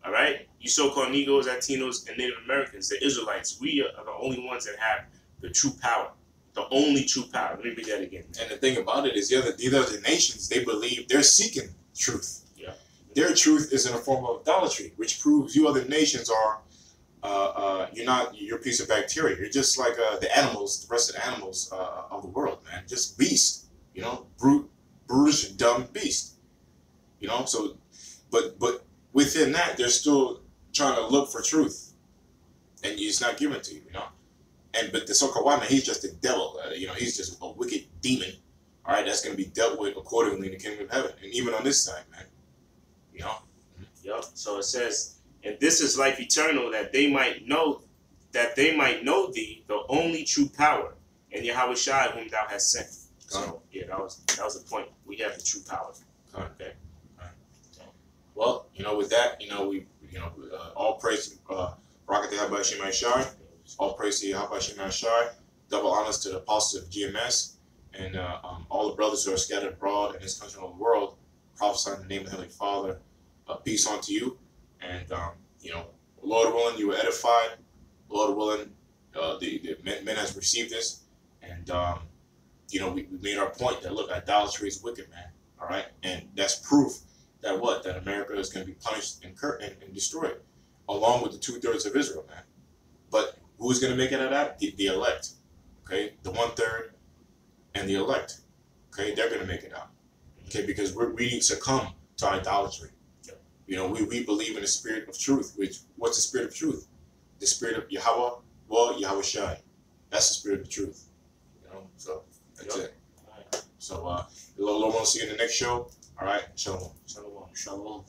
all right. You so-called Negroes, Latinos, and Native Americans, the Israelites, we are the only ones that have the true power. The only true power. Let me read that again. And the thing about it is, these other nations, they believe they're seeking truth. Yeah. Their truth is in a form of idolatry, which proves you other nations are, you're a piece of bacteria. You're just like the animals, the rest of the animals of the world, man. Just beast, brutish, dumb beast. So, but within that, they're still trying to look for truth, and it's not given to you, But the so-called white man, he's just a devil. He's just a wicked demon. All right, that's going to be dealt with accordingly in the kingdom of heaven, and even on this side, man. Yep. So it says, "And this is life eternal, that they might know thee, the only true power, and Yahushua whom thou hast sent." So yeah, that was the point. We have the true power. Okay. Well, with that, we all praise Rocket the Habba Shemai Shai. All praise to Yahweh Shemai Shai. Double honors to the apostles of GMS and all the brothers who are scattered abroad in this country and the world. Prophesy in the name of the Heavenly Father. Peace unto you. And, Lord willing, you were edified. Lord willing, the men has received this. And, we made our point that, look, idolatry is wicked, man. All right? And that's proof that that America is going to be punished and destroyed, along with the 2/3 of Israel, man. But who's going to make it out of that? The elect, okay? The 1/3 and the elect, okay? They're going to make it out, okay? Because we succumb to idolatry. We believe in the spirit of truth. What's the spirit of truth? The spirit of Yahweh, Yahushua. That's the spirit of truth. So that's it. So, Lord, we'll see you in the next show. All right, shalom. Shalom.